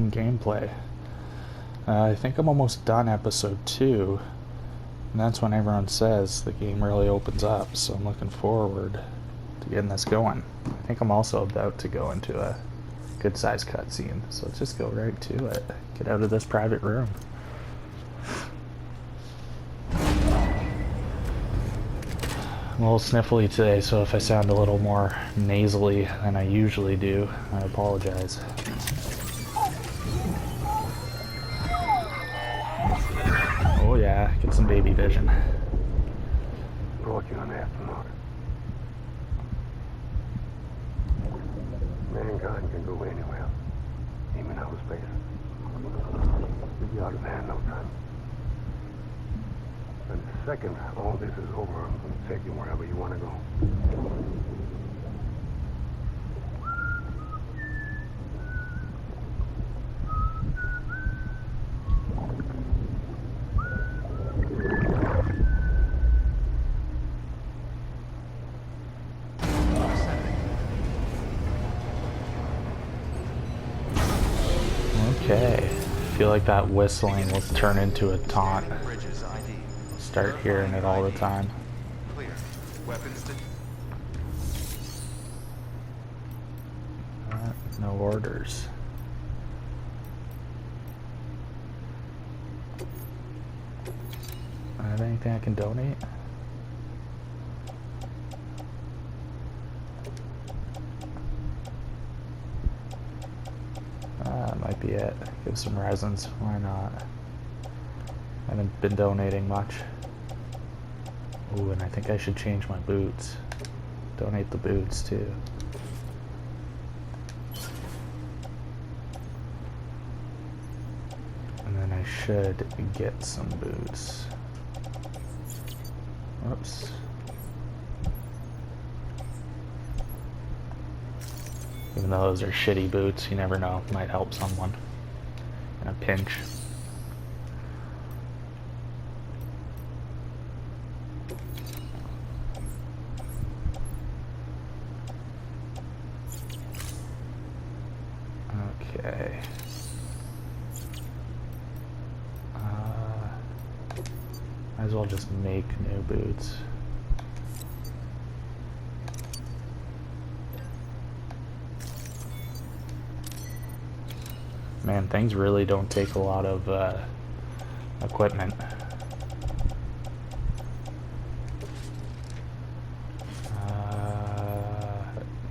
some gameplay. I think I'm almost done episode 2, and that's when everyone says the game really opens up, so I'm looking forward to getting this going. I think I'm also about to go into a good sized cutscene, so let's just go right to it. Get out of this private room. I'm a little sniffly today, so if I sound a little more nasally than I usually do, I apologize. Oh yeah, get some baby vision. Brought you an astronaut. Mankind can go anywhere, even outer space. We'll be out of there in no time. And the second all this is over, I'm going to take you wherever you want to go. Okay, I feel like that whistling will turn into a taunt. Start hearing it all the time. Clear. Weapons to... No orders. I have anything I can donate? That might be it. Give some resins. Why not? I haven't been donating much. Ooh, and I think I should change my boots. Donate the boots too. And then I should get some boots. Whoops. Even though those are shitty boots, you never know. Might help someone in a pinch. Okay. Might as well just make new boots. Man, things really don't take a lot of equipment.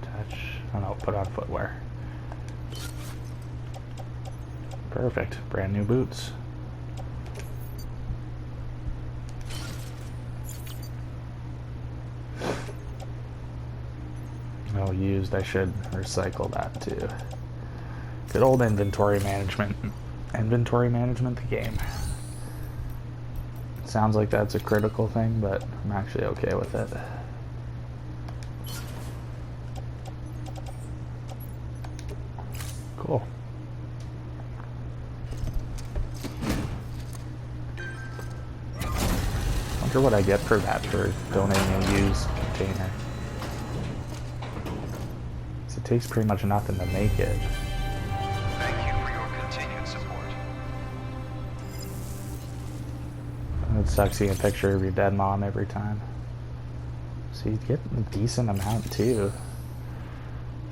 Touch. Oh no, put on footwear. Perfect. Brand new boots. Oh, used. I should recycle that too. Good old inventory management. Inventory management, the game. Sounds like that's a critical thing, but I'm actually okay with it. Cool. Wonder what I get for that, for donating a used container. So it takes pretty much nothing to make it. Thank you for your continued support. It sucks seeing a picture of your dead mom every time. So you get a decent amount too.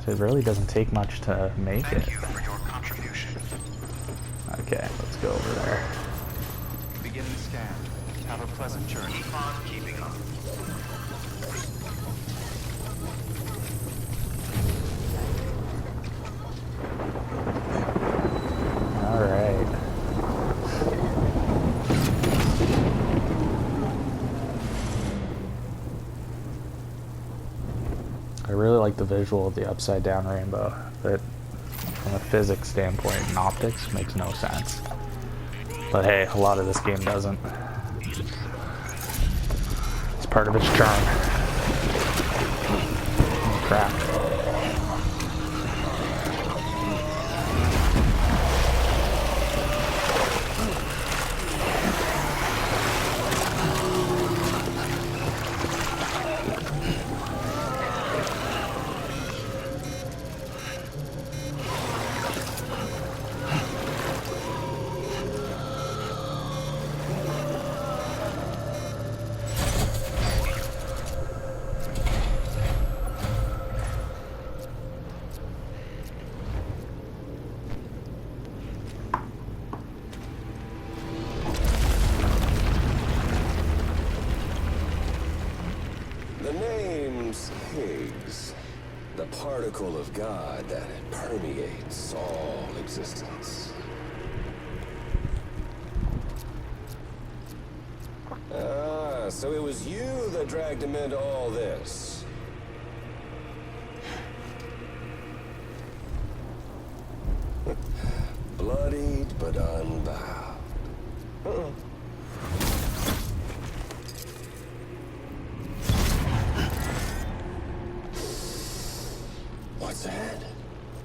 So it really doesn't take much to make it. Thank you for your contribution. Okay, let's go over there. Begin the scan. Have a pleasant journey. Keep on keeping up. Alright. I really like the visual of the upside down rainbow, but from a physics standpoint and optics makes no sense. But hey, a lot of this game doesn't. It's part of its charm. Oh, crap. particle of God that permeates all existence. Ah, so it was you that dragged him into all this. Bloodied but unbound. What's that?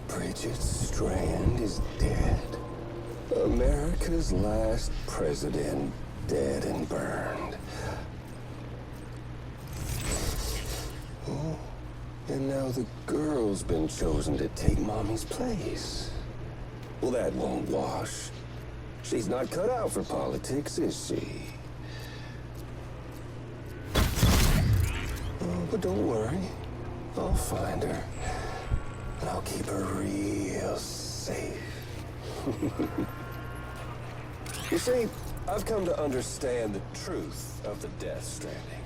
Bridget Strand is dead. America's last president dead and burned. Oh, and now the girl's been chosen to take Mommy's place. Well, that won't wash. She's not cut out for politics, is she? Oh, but don't worry. I'll find her. And I'll keep her real safe. You see, I've come to understand the truth of the Death Stranding.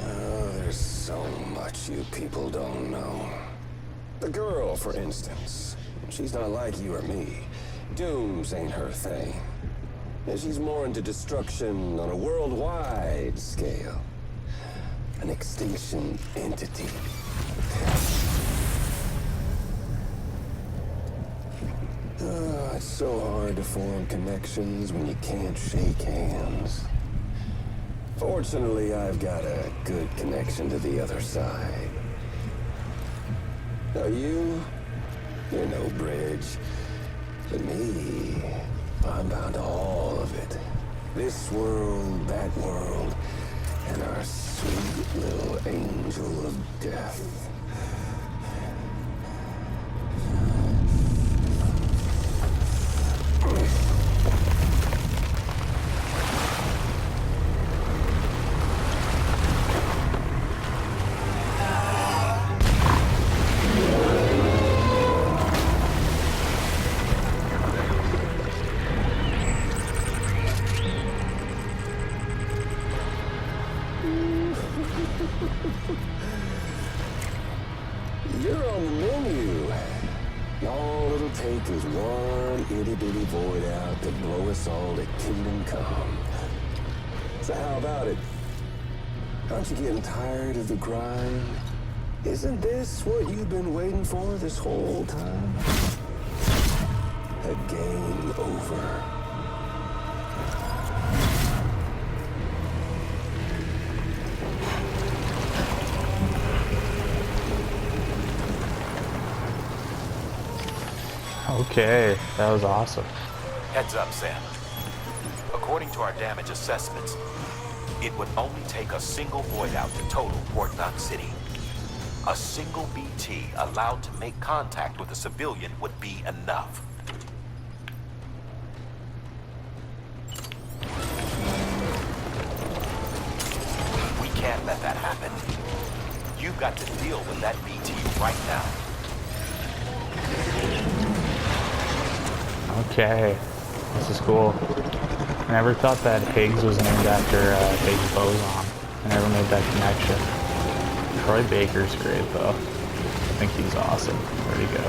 Oh, there's so much you people don't know. The girl, for instance. She's not like you or me. Dooms ain't her thing. And she's more into destruction on a worldwide scale. An extinction entity. Oh, it's so hard to form connections when you can't shake hands. Fortunately, I've got a good connection to the other side. Now you're no bridge. But me, I'm bound to all of it. This world, that world, and our sweet little angel of death. You're on the menu. All it'll take is one itty-bitty void out to blow us all to kingdom come. So how about it? Aren't you getting tired of the grind? Isn't this what you've been waiting for this whole time? A game over. Okay, that was awesome. Heads up, Sam. According to our damage assessments, it would only take a single void out to total Port Knot City. A single BT allowed to make contact with a civilian would be enough. We can't let that happen. You've got to deal with that BT right now. Okay, this is cool. I never thought that Higgs was named after Higgs boson. I never made that connection. Troy Baker's great though. I think he's awesome. Where'd he go?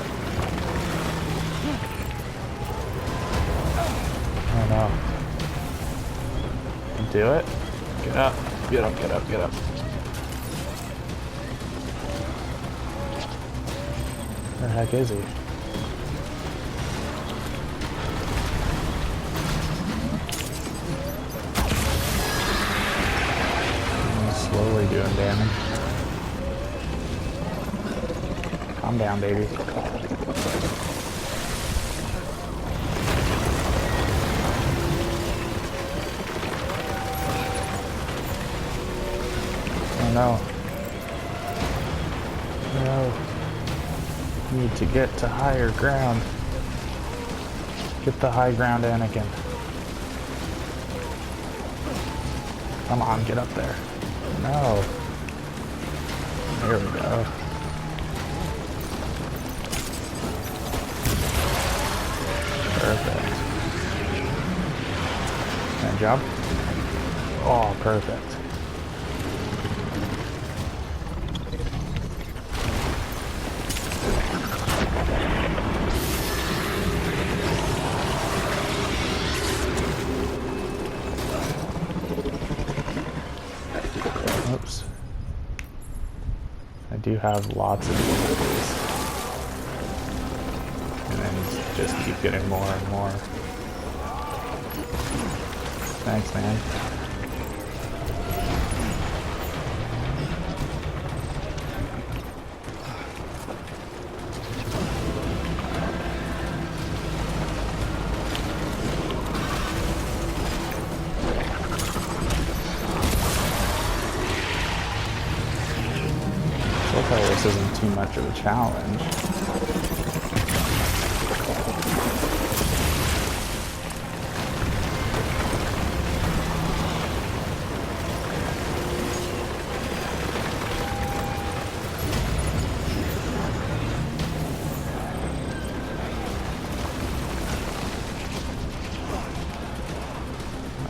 I don't know. Do it? Get up. Get up, get up, get up. Where the heck is he? Slowly doing damage. Calm down, baby. Oh no. No. Need to get to higher ground. Get the high ground, Anakin. Come on, get up there. No. There we go. Perfect. Can I jump? Oh, perfect. do have lots of abilities. And then just keep getting more and more. Thanks, man. So far this isn't too much of a challenge.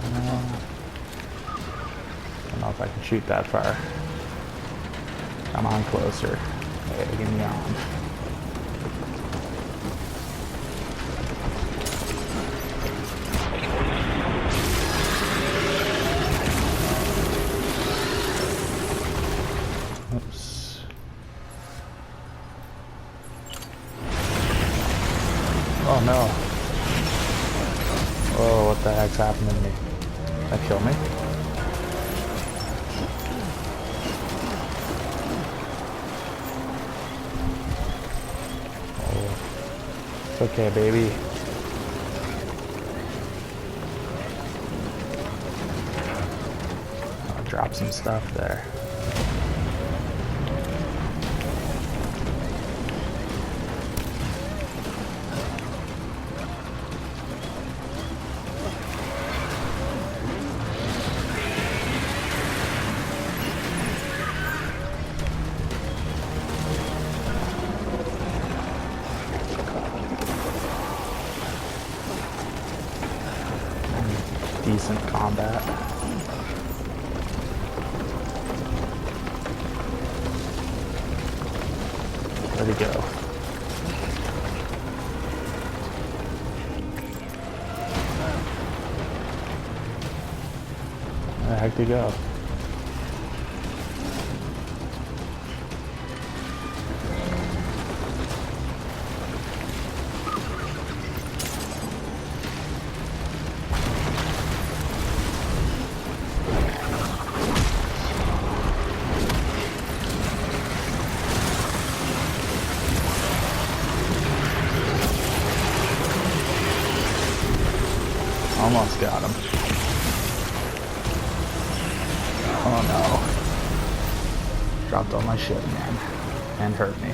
I don't know if I can shoot that far. Come on closer. Hey, get me on. Oops. Oh no. Oh, what the heck's happening to me? Did that kill me? It's okay, baby. I'll drop some stuff there. Decent combat. Where'd he go? Where the heck did he go? Almost got him. Oh no. Dropped all my shit, man. And hurt me.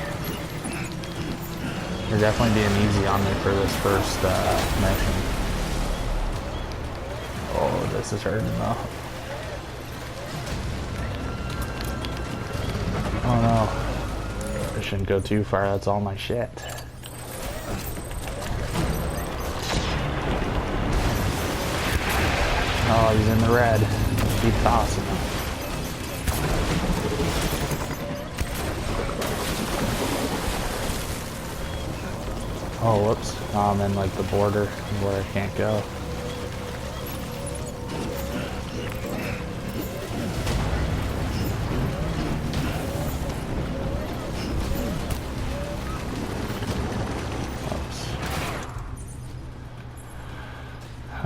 You're definitely being easy on me for this first mission. Oh, this is hurting though. Oh no. I shouldn't go too far, that's all my shit. Oh, he's in the red. Keep tossing him. Oh, whoops. Now I'm in like the border where I can't go.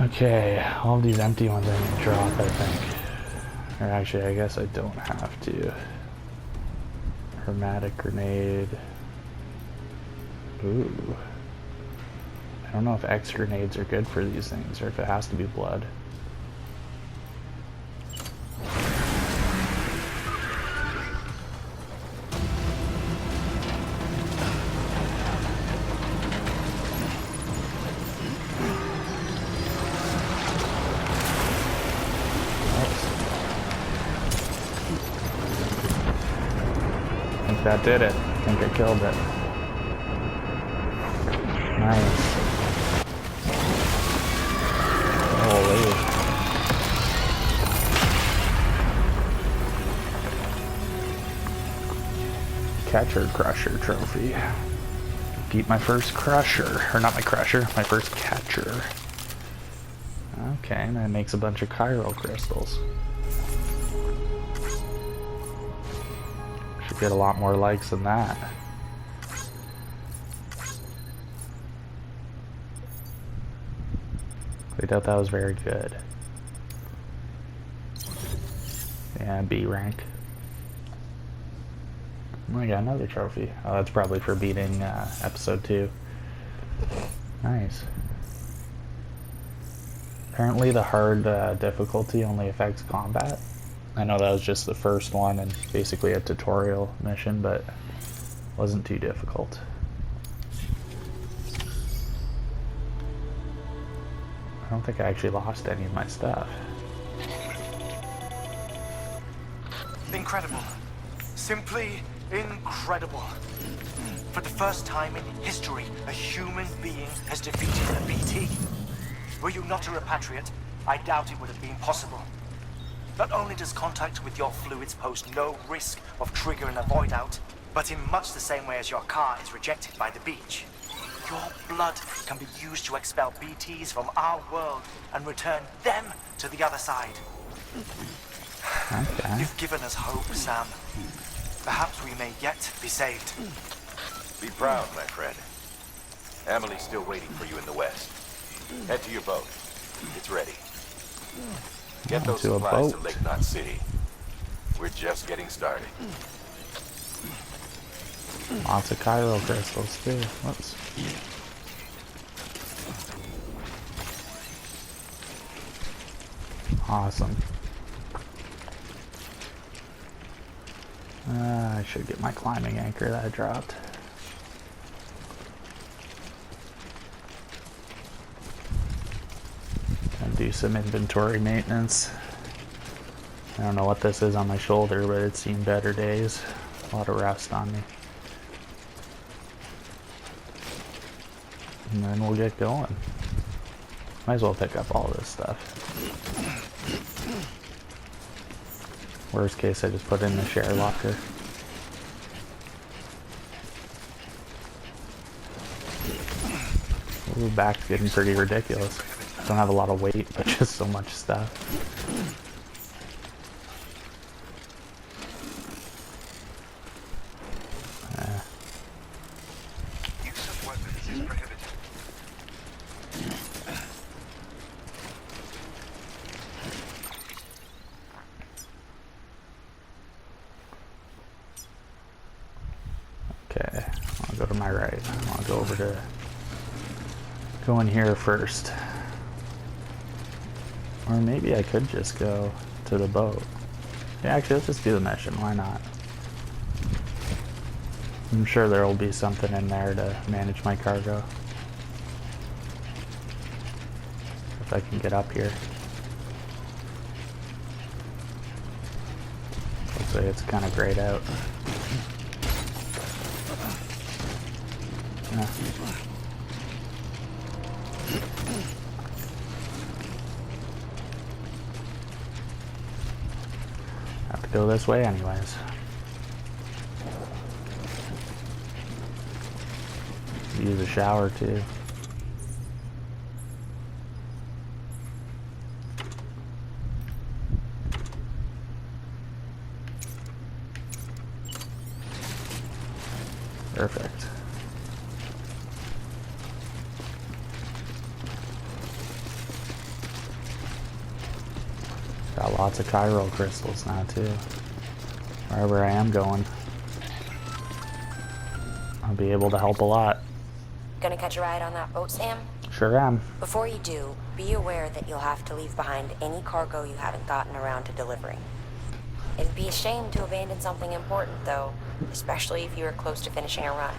Okay, all these empty ones I need to drop, I think. Or actually, I guess I don't have to. Hermetic grenade. Ooh. I don't know if X grenades are good for these things, or if it has to be blood. I think that did it. I think I killed it. Nice. Holy. Catcher Crusher trophy. Beat my first crusher. Or not my crusher, my first catcher. Okay, and that makes a bunch of chiral crystals. Should get a lot more likes than that. I doubt that was very good. Yeah, B rank. Oh, I got another trophy. Oh, that's probably for beating episode 2. Nice. Apparently the hard difficulty only affects combat. I know that was just the first one and basically a tutorial mission, but wasn't too difficult. I don't think I actually lost any of my stuff. Incredible. Simply incredible. For the first time in history, a human being has defeated a BT. Were you not a repatriate, I doubt it would have been possible. Not only does contact with your fluids pose no risk of triggering a void out, but in much the same way as your car is rejected by the beach. Your blood can be used to expel BTs from our world and return them to the other side. Okay. You've given us hope, Sam. Perhaps we may yet be saved. Be proud, my friend. Emily's still waiting for you in the west. Head to your boat. It's ready. Get those to a supplies to boat. Lake Knot City. We're just getting started. Lots of chiral crystals too. Whoops. Awesome. I should get my climbing anchor that I dropped. And do some inventory maintenance. I don't know what this is on my shoulder, but it's seen better days. A lot of rust on me. And then we'll get going. Might as well pick up all this stuff. Worst case, I just put it in the share locker. Ooh, back's getting pretty ridiculous. Don't have a lot of weight, but just so much stuff. Use of weapons is prohibited. Okay, I'll go to my right. I'll go over to... go in here first. Or maybe I could just go to the boat. Yeah, actually, let's just do the mission. Why not? I'm sure there will be something in there to manage my cargo. If I can get up here. Looks like it's kind of grayed out. Yeah. Have to go this way anyways. Use a shower too. Perfect. Got lots of chiral crystals now too. Wherever I am going, I'll be able to help a lot. Gonna catch a ride on that boat, Sam? Sure am. Before you do, be aware that you'll have to leave behind any cargo you haven't gotten around to delivering. It'd be a shame to abandon something important, though, especially if you were close to finishing a run.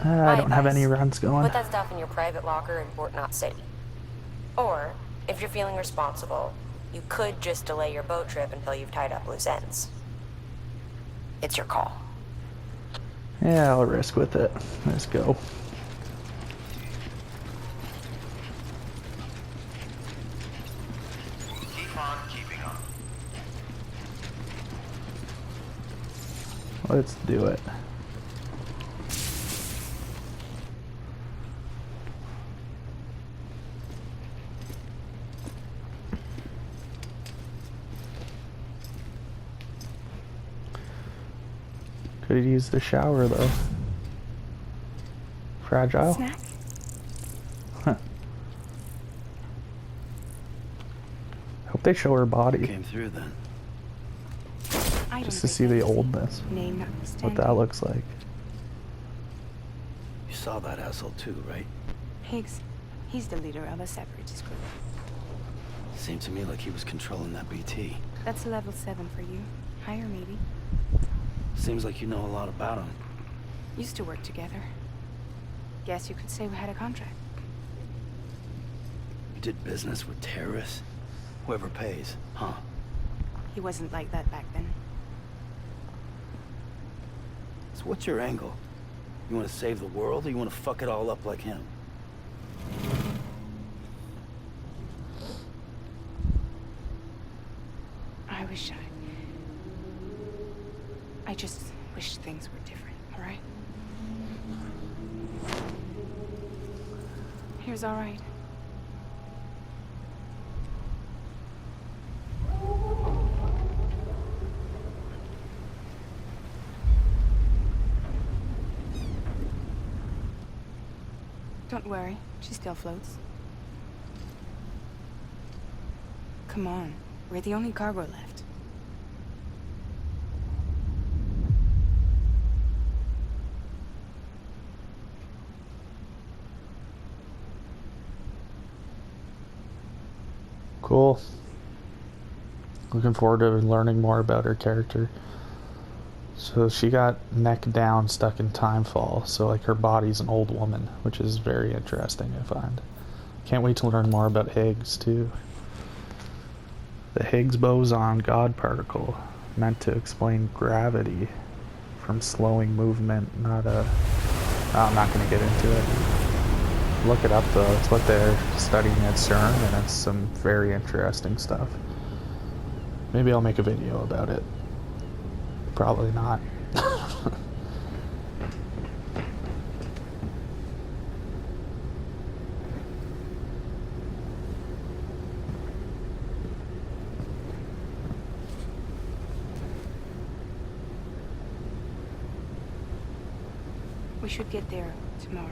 I don't have advice, any runs going. Put that stuff in your private locker in Fort Knot City. Or, if you're feeling responsible, you could just delay your boat trip until you've tied up loose ends. It's your call. Yeah, I'll risk with it. Let's go. Keep on keeping on. Let's do it. Could've used the shower though. Fragile. Snack? Huh. Hope they show her body Came through then. I just don't to see think the so. oldness. Name What notwithstanding. that looks like. You saw that asshole too, right? Higgs. He's the leader of a separatist group. Seemed to me like he was controlling that BT. That's level 7 for you. Higher, maybe. Seems like you know a lot about him. Used to work together. Guess you could say we had a contract. You did business with terrorists? Whoever pays, huh? He wasn't like that back then. So what's your angle? You want to save the world, or you want to fuck it all up like him? I just wish things were different, all right? Here's all right. Don't worry, she still floats. Come on, we're the only cargo left. Cool. Looking forward to learning more about her character. So she got neck down, stuck in time fall. So like her body's an old woman, which is very interesting, I find. Can't wait to learn more about Higgs too. The Higgs boson God particle, meant to explain gravity from slowing movement, not a... I'm not going to get into it. Look it up though, it's what they're studying at CERN, and it's some very interesting stuff. Maybe I'll make a video about it. Probably not. We should get there tomorrow.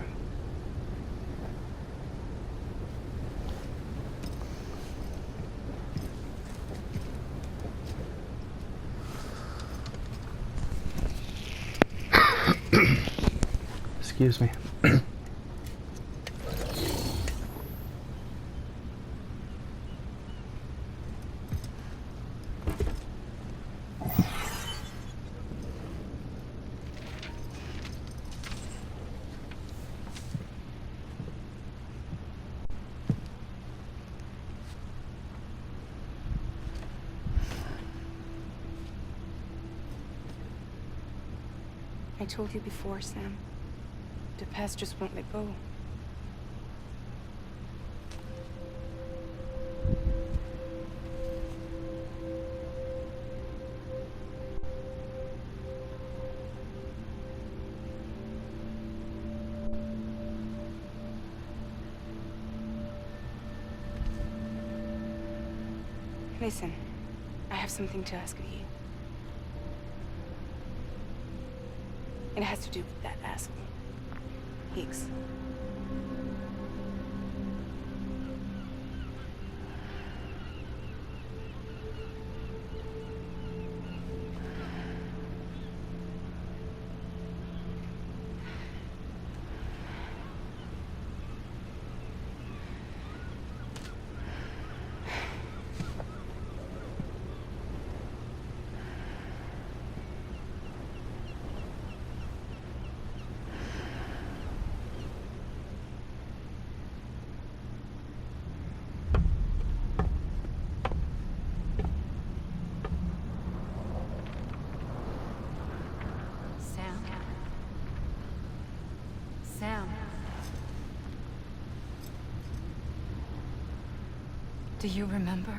Excuse me. I told you before, Sam. The past just won't let go. Listen, I have something to ask of you. It has to do with that asshole. Higgs. Sam. Do you remember?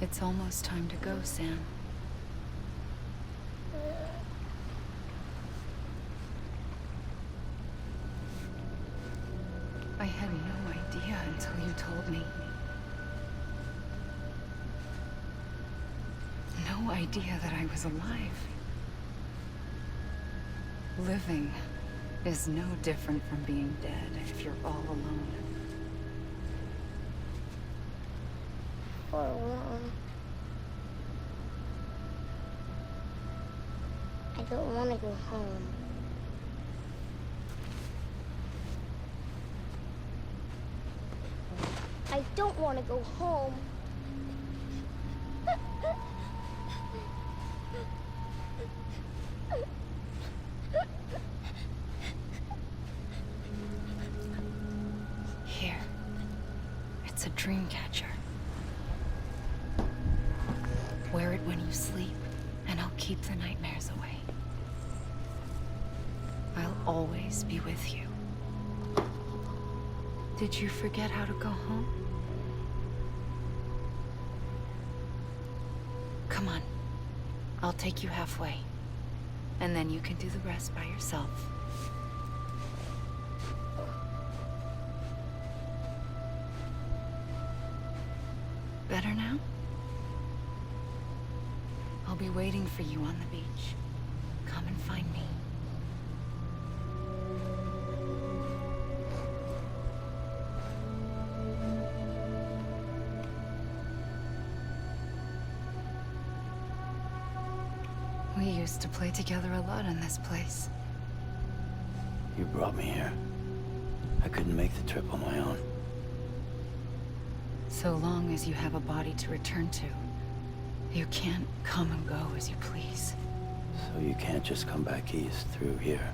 It's almost time to go, Sam. I had no idea until you told me. No idea that I was alive. Living is no different from being dead if you're all alone. Or alone. I don't want to go home. I don't want to go home. Here. It's a dream catcher. Wear it when you sleep, and I'll keep the nightmares away. I'll always be with you. Did you forget how to go home? Come on. I'll take you halfway. And then you can do the rest by yourself. Better now? I'll be waiting for you on the beach. Come and find me. We used to play together a lot in this place. You brought me here. I couldn't make the trip on my own. So long as you have a body to return to, you can't come and go as you please. So you can't just come back east through here?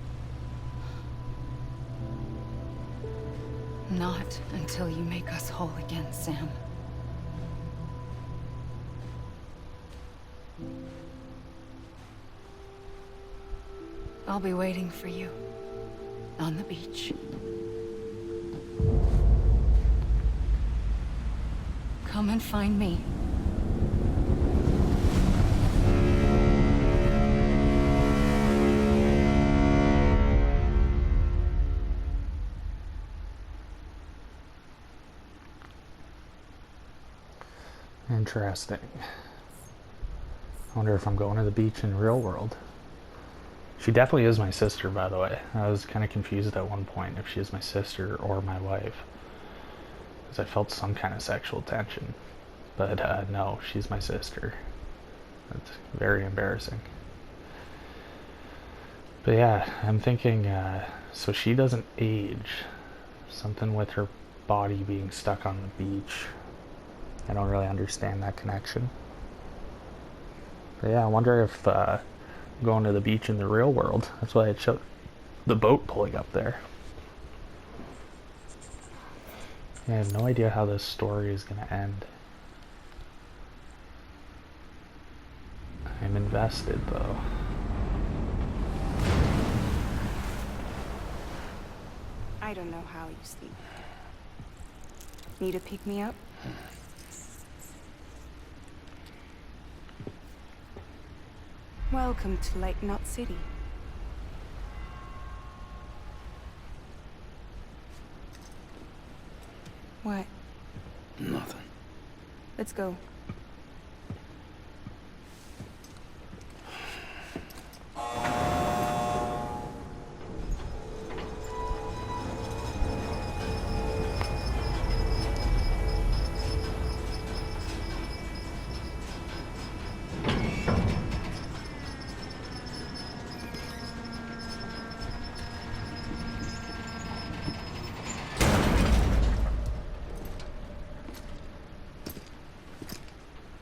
Not until you make us whole again, Sam. I'll be waiting for you on the beach. Come and find me. Interesting. I wonder if I'm going to the beach in the real world. She definitely is my sister, by the way. I was kind of confused at one point if she is my sister or my wife, because I felt some kind of sexual tension. But no, she's my sister. That's very embarrassing. But yeah, I'm thinking, so she doesn't age. Something with her body being stuck on the beach. I don't really understand that connection. But yeah, I wonder if going to the beach in the real world. That's why it showed the boat pulling up there. Yeah, I have no idea how this story is going to end. I'm invested, though. I don't know how you sleep. Need to pick me up? Welcome to Lake Knot City. What? Nothing. Let's go.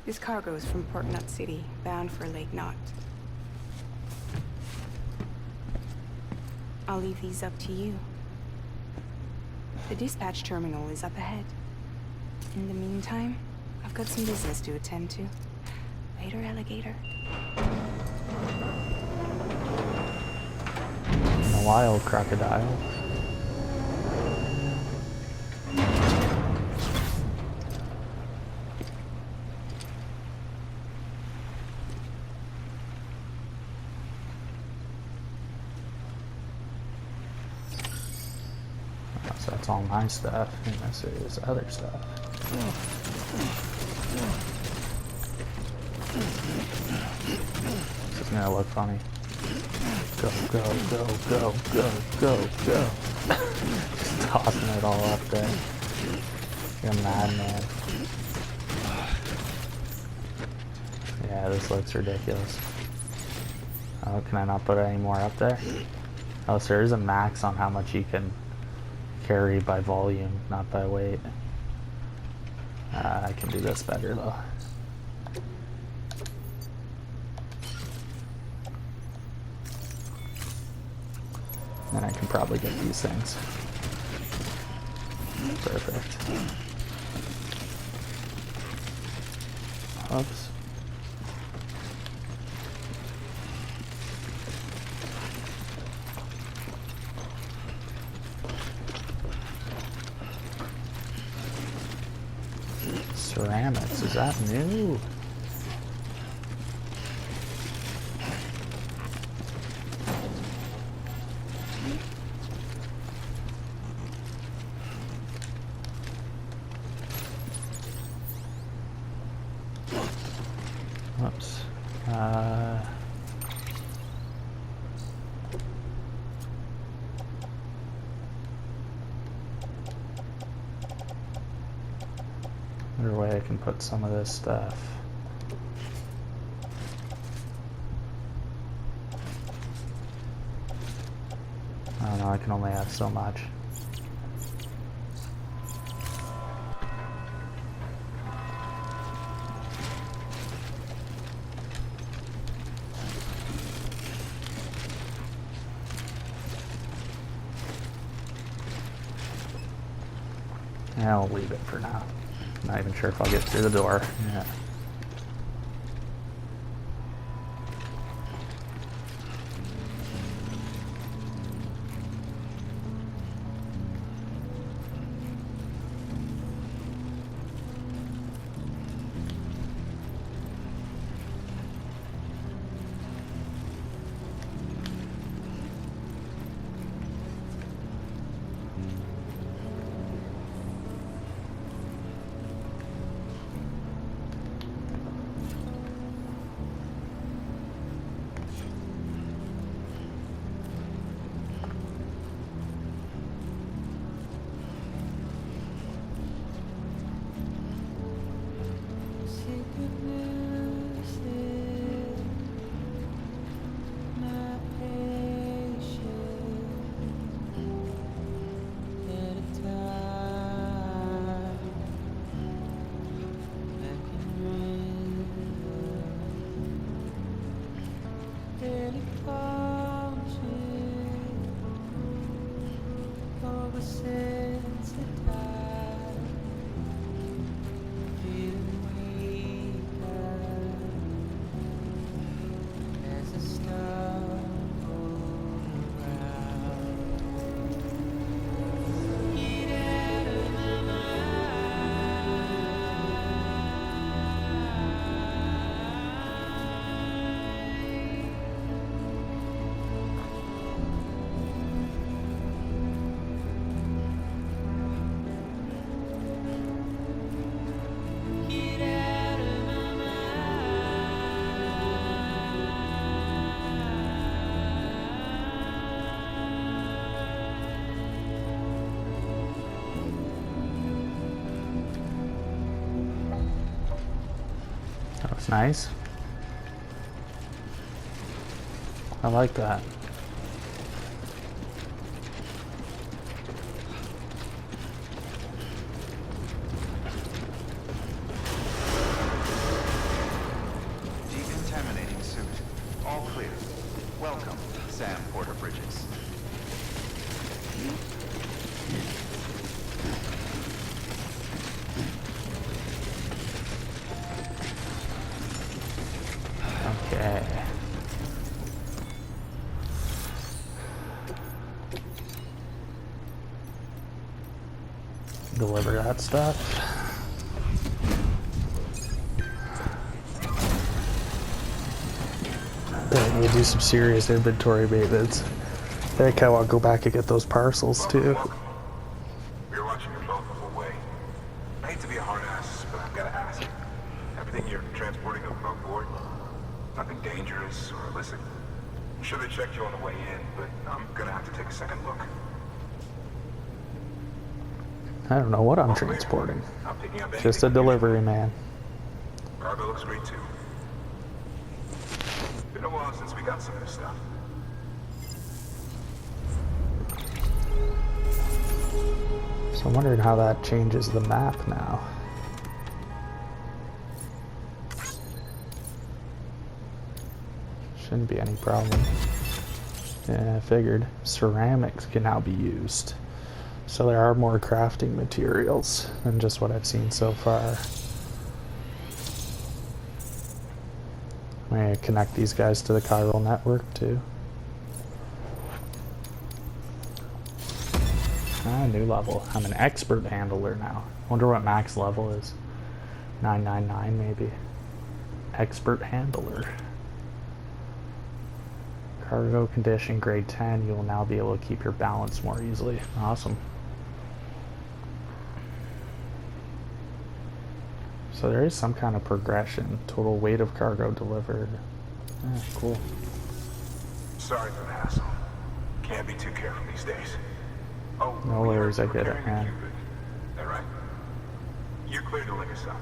This cargo is from Port Knot City, bound for Lake Knot. I'll leave these up to you. The dispatch terminal is up ahead. In the meantime, I've got some business to attend to. Later, alligator. In a while, crocodile. all my stuff, and this is other stuff. This is gonna look funny. Go, go, go, go, go, go, go. Just tossing it all up there. You're a madman. Yeah, this looks ridiculous. Oh, can I not put any more up there? Oh, so there is a max on how much you can carry by volume, not by weight. I can do this better though. Then I can probably get these things. Perfect. Oops. Ceramics, is that new? Whoops. Another way I can put some of this stuff. I don't know, I can only have so much. Yeah, I'll leave it for now. Not even sure if I'll get through the door. Yeah. That was nice. I like that. Decontaminating suit. All clear. Welcome, Sam Porter Bridges. Okay. Deliver that stuff. Then we'll do some serious inventory maintenance. I think I want to go back and get those parcels too. dangerous or illicit? I'm sure they checked you on the way in, but I'm gonna have to take a second look. I don't know what I'm transporting. Not picking up Just a anything delivery man. Cargo looks great too. Been a while since we got some of this stuff. So I'm wondering how that changes the map now. Shouldn't be any problem. Yeah, I figured. Ceramics can now be used. So there are more crafting materials than just what I've seen so far. I'm gonna connect these guys to the chiral network too. Ah, new level. I'm an expert handler now. Wonder what max level is. 999 maybe. Expert handler. Cargo condition grade 10. You will now be able to keep your balance more easily. Awesome. So there is some kind of progression. Total weight of cargo delivered. Yeah, cool. Sorry for the hassle. Can't be too careful these days. Oh, no worries, I get it, man. All right. You're clear to link us up.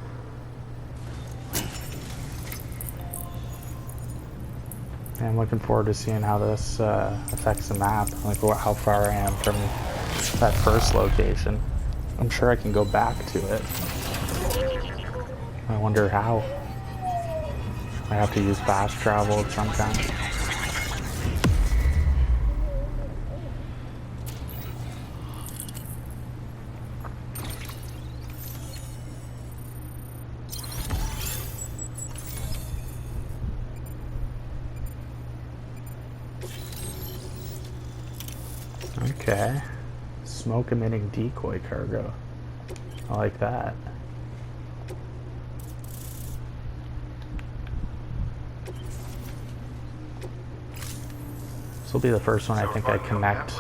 Yeah, I'm looking forward to seeing how this affects the map. Like how far I am from that first location. I'm sure I can go back to it. I wonder how. I have to use fast travel of some kind. Okay. Smoke emitting decoy cargo. I like that. This will be the first one I think I connect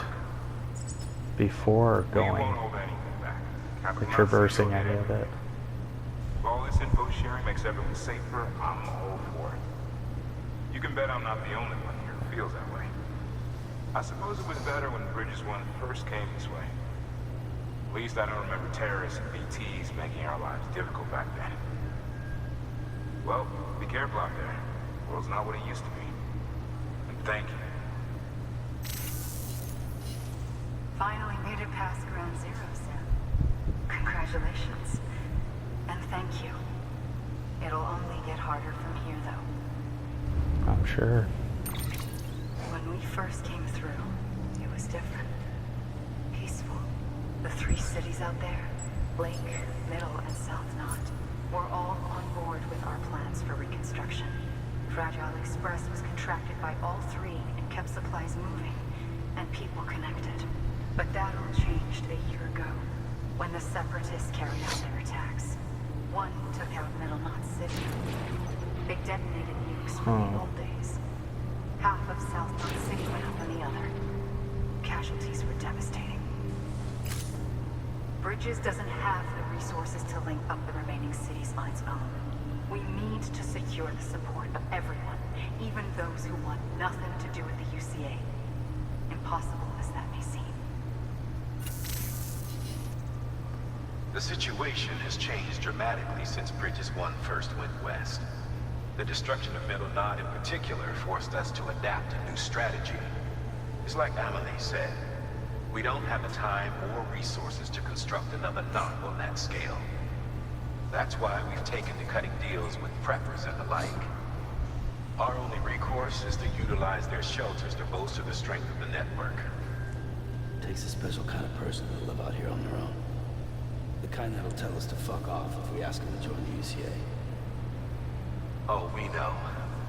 before going, like traversing any of it. All this info sharing makes everyone safer. I'm all for it. You can bet I'm not the only one here who feels that way. I suppose it was better when Bridges 1 first came this way. At least I don't remember terrorists and BTs making our lives difficult back then. Well, be careful out there. The world's not what it used to be. And thank you. Finally made it past ground zero, Sam. Congratulations. And thank you. It'll only get harder from here, though. I'm sure. When we first came through, it was different. Peaceful. The three cities out there, Blake, Middle, and South Knot, were all on board with our plans for reconstruction. Fragile Express was contracted by all three and kept supplies moving, and people connected. But that all changed a year ago, when the Separatists carried out their attacks. One took out Middle Knot City. They detonated nukes from the old days. Half of South Knot City went up on the other. Casualties were devastating. Bridges doesn't have the resources to link up the remaining cities on its own. We need to secure the support of everyone, even those who want nothing to do with the UCA. Impossible as that may seem. The situation has changed dramatically since Bridges 1 first went west. The destruction of Middle Knot in particular forced us to adapt a new strategy. It's like Amelie said, we don't have the time or resources to construct another knot on that scale. That's why we've taken to cutting deals with preppers and the like. Our only recourse is to utilize their shelters to bolster the strength of the network. Takes a special kind of person to live out here on their own. The kind that'll tell us to fuck off if we ask them to join the UCA. Oh, we know.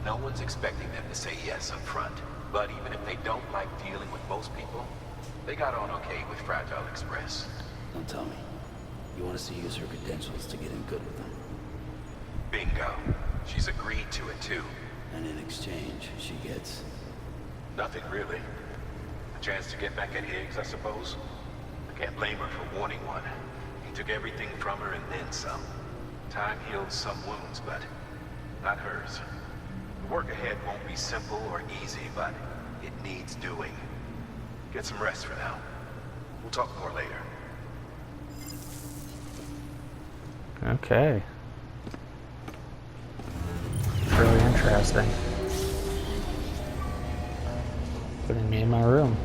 No one's expecting them to say yes up front. But even if they don't like dealing with most people, they got on okay with Fragile Express. Don't tell me. You want us to use her credentials to get in good with them? Bingo. She's agreed to it too. And in exchange, she gets... Nothing really. A chance to get back at Higgs, I suppose. I can't blame her for wanting one. He took everything from her and then some. Time healed some wounds, but not hers. work ahead won't be simple or easy, but it needs doing. Get some rest for now. We'll talk more later. Okay. Really interesting. Putting me in my room.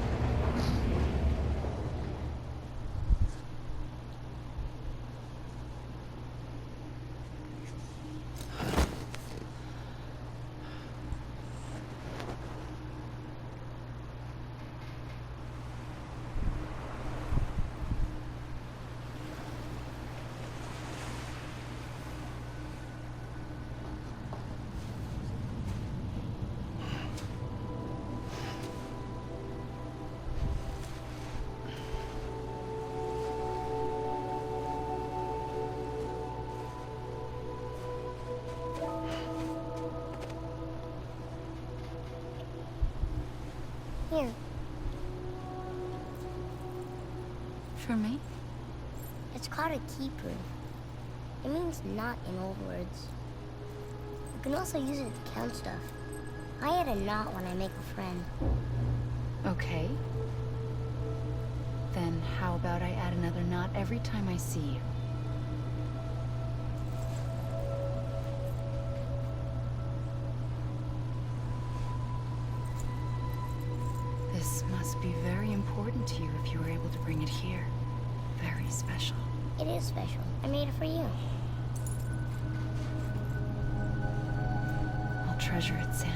Here. For me? It's called a keeper. It means knot in old words. You can also use it to count stuff. I add a knot when I make a friend. Okay. Then how about I add another knot every time I see you? This must be very important to you if you were able to bring it here. Very special. It is special. I made it for you. I'll treasure it, Sam.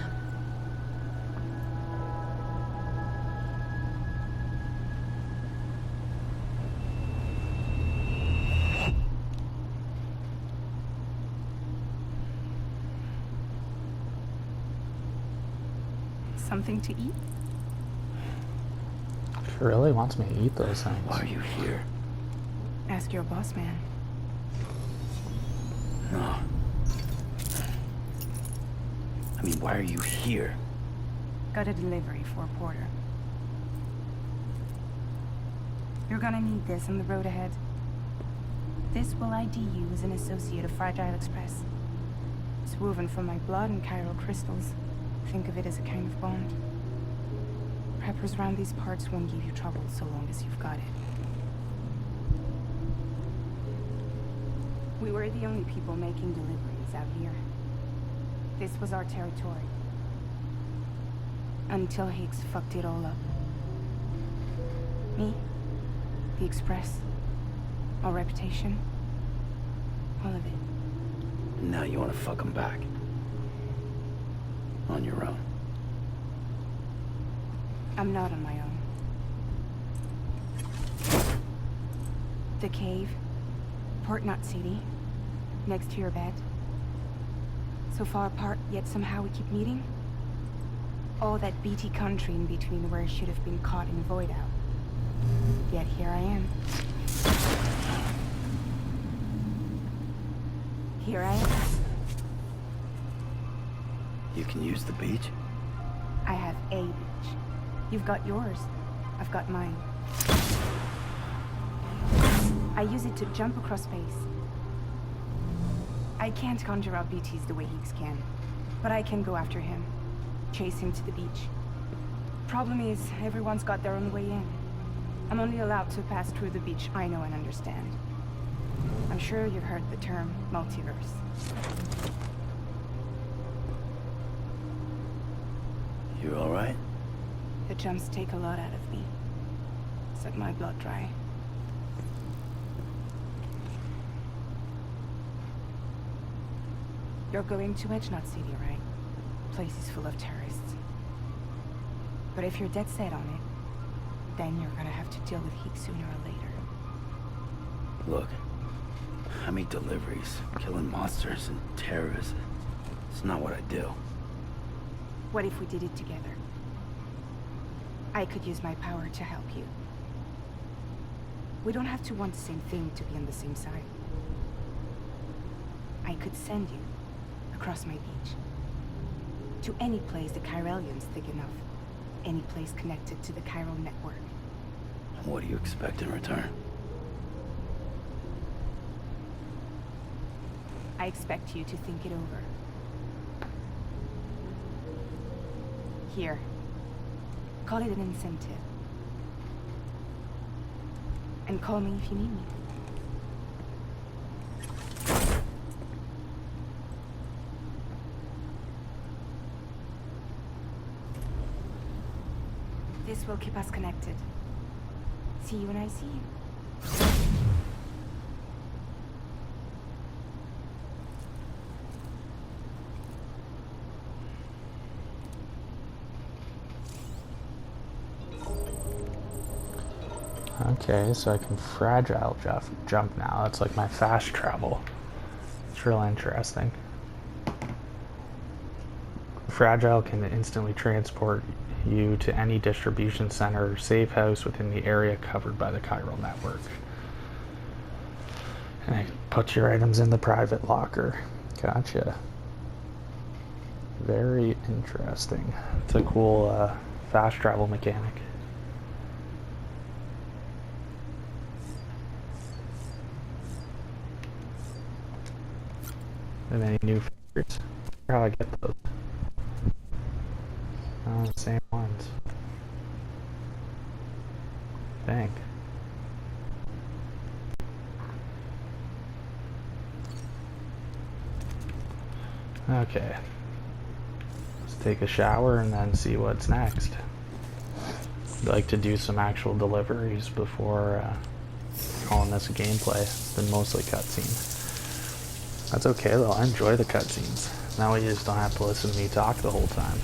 Something to eat? She really wants me to eat those things. Why are you here? Ask your boss man. No. I mean, why are you here? Got a delivery for a porter. You're gonna need this on the road ahead. This will ID you as an associate of Fragile Express. It's woven from my blood and chiral crystals. Think of it as a kind of bond. Preppers around these parts won't give you trouble so long as you've got it. We were the only people making deliveries out here. This was our territory. Until Higgs fucked it all up. Me, the Express, our reputation, all of it. And now you want to fuck them back. On your own. I'm not on my own. The cave, Port Knot City, next to your bed. So far apart, yet somehow we keep meeting. All that BT country in between where I should have been caught in void out. Yet here I am. Here I am. You can use the beach? I have a beach. You've got yours. I've got mine. I use it to jump across space. I can't conjure out BTs the way Higgs can, but I can go after him, chase him to the beach. Problem is, everyone's got their own way in. I'm only allowed to pass through the beach I know and understand. I'm sure you've heard the term multiverse. You all right? The jumps take a lot out of me. Set my blood dry. You're going to Edge Knot City, right? Place is full of terrorists. But if you're dead set on it, then you're gonna have to deal with Higgs sooner or later. Look, I make deliveries, killing monsters and terrorists. It's not what I do. What if we did it together? I could use my power to help you. We don't have to want the same thing to be on the same side. I could send you across my beach. To any place the Chiralian's thick enough. Any place connected to the chiral network. What do you expect in return? I expect you to think it over. Here. Call it an incentive. And call me if you need me. This will keep us connected. See you when I see you. Okay, so I can fragile jump now. That's like my fast travel. It's real interesting. Fragile can instantly transport you to any distribution center or safe house within the area covered by the chiral network. And I can put your items in the private locker. Gotcha. Very interesting. It's a cool fast travel mechanic. Have any new figures? I wonder how I get those. Oh, the same ones. Dang. Okay. Let's take a shower and then see what's next. I'd like to do some actual deliveries before calling this a gameplay. It's been mostly cutscene. That's okay though, I enjoy the cutscenes. That way you just don't have to listen to me talk the whole time.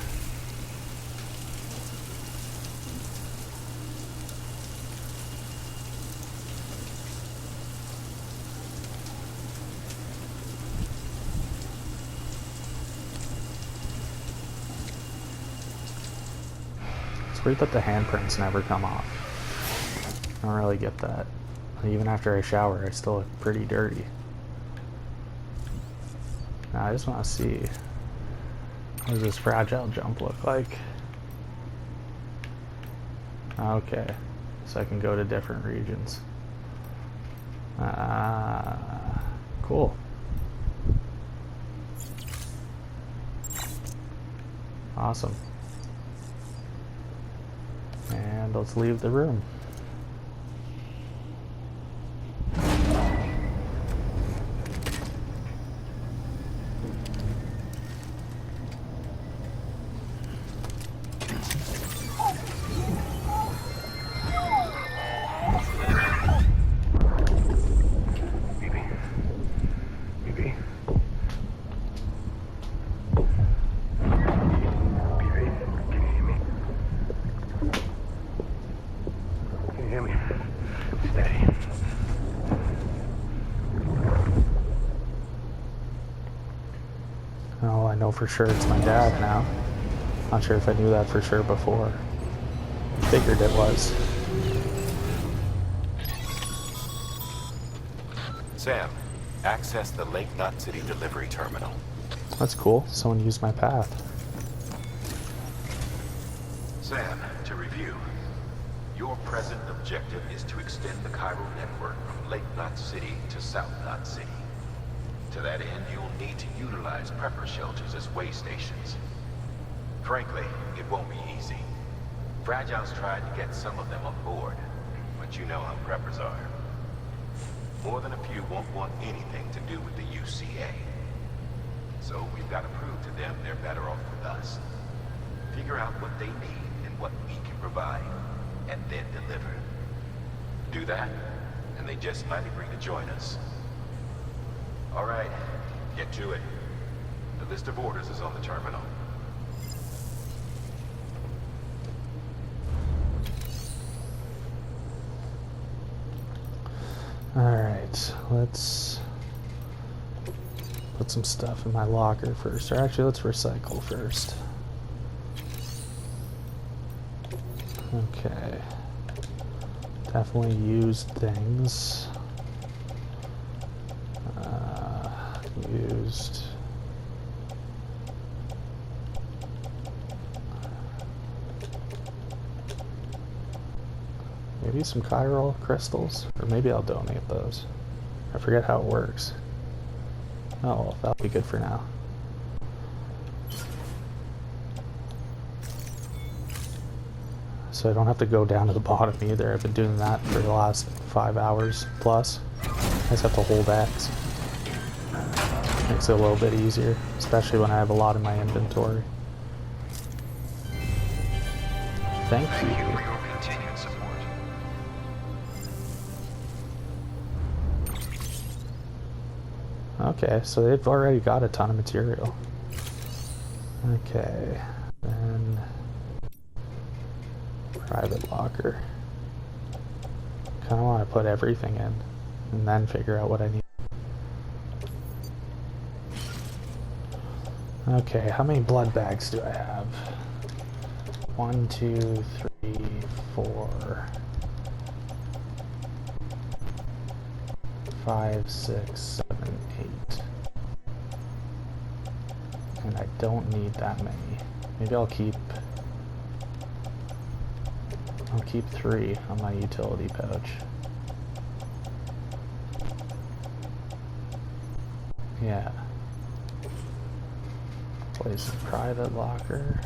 It's weird that the handprints never come off. I don't really get that. Even after I shower, I still look pretty dirty. Now, I just want to see, what does this fragile jump look like? Okay, so I can go to different regions. Cool. Awesome. And let's leave the room. Oh, I know for sure it's my dad now. Not sure if I knew that for sure before. Figured it was. Sam, access the Lake Knot City delivery terminal. That's cool. Someone used my path. Sam, to review, your present objective is to extend the chiral network from Lake Knot City to South Knot City. To that end, you'll need to utilize prepper shelters as way stations. Frankly, it won't be easy. Fragile's tried to get some of them on board, but you know how preppers are. More than a few won't want anything to do with the UCA. So we've got to prove to them they're better off with us. Figure out what they need and what we can provide, and then deliver. Do that, and they just might agree to join us. All right, get to it. The list of orders is on the terminal. Alright, let's put some stuff in my locker first. Or actually, let's recycle first. Okay. Definitely used things. Used. Maybe some chiral crystals, or maybe I'll donate those. I forget how it works. Oh, well, that'll be good for now. So I don't have to go down to the bottom either. I've been doing that for the last 5 hours plus. I just have to hold X. Makes it a little bit easier, especially when I have a lot in my inventory. Thank you. Thank you for your continued support. Okay, so they've already got a ton of material. Okay, then private locker. Kind of want to put everything in and then figure out what I need. Okay, how many blood bags do I have? 1, 2, 3, 4, 5, 6, 7, 8. And I don't need that many. Maybe I'll keep 3 on my utility pouch. Yeah. Place a private locker.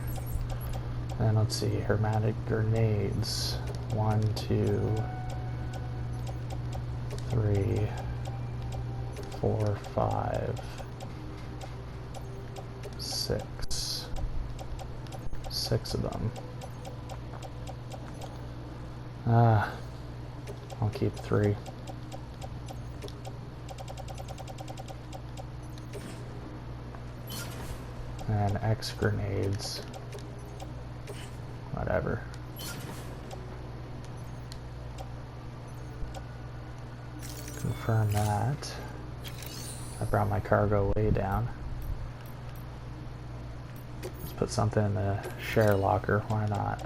And let's see, hermetic grenades. 1, 2, 3, 4, 5, 6. 6 of them. I'll keep 3. And X grenades. Whatever. Confirm that. I brought my cargo way down. Let's put something in the share locker. Why not?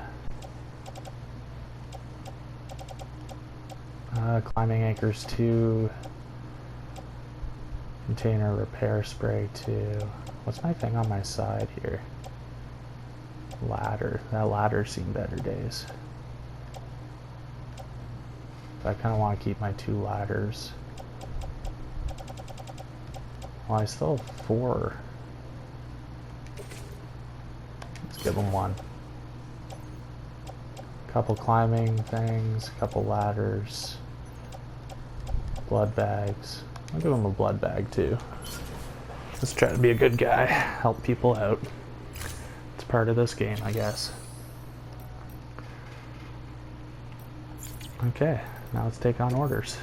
Climbing anchors 2. Container repair spray 2. What's my thing on my side here? Ladder. That ladder's seen better days. But I kind of want to keep my 2 ladders. Well, I still have 4. Let's give them 1. Couple climbing things, couple ladders, blood bags. I'll give them a blood bag too. Let's try to be a good guy, help people out. It's part of this game, I guess. Okay, now let's take on orders.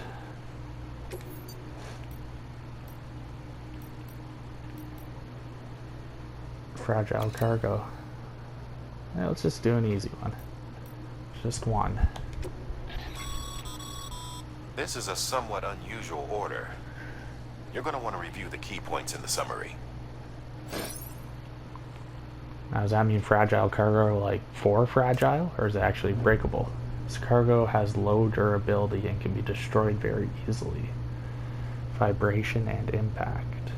Fragile cargo. Yeah, let's just do an easy one. Just 1. This is a somewhat unusual order. You're going to want to review the key points in the summary. Now, does that mean fragile cargo like 4 fragile, or is it actually breakable? This cargo has low durability and can be destroyed very easily. Vibration and impact.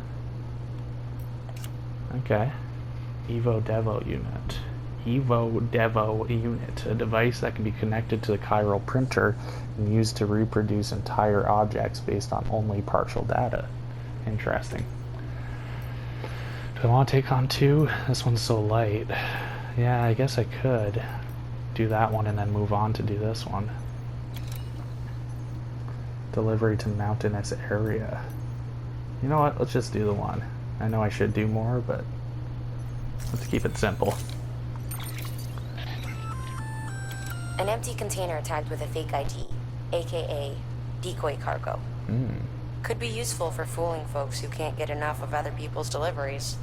Okay. Evo Devo unit. Evo Devo unit, a device that can be connected to the chiral printer and used to reproduce entire objects based on only partial data. Interesting. Do I want to take on 2? This one's so light. Yeah, I guess I could do that one and then move on to do this one. Delivery to mountainous area. You know what? Let's just do the 1. I know I should do more, but let's keep it simple. An empty container tagged with a fake ID, aka decoy cargo. Could be useful for fooling folks who can't get enough of other people's deliveries.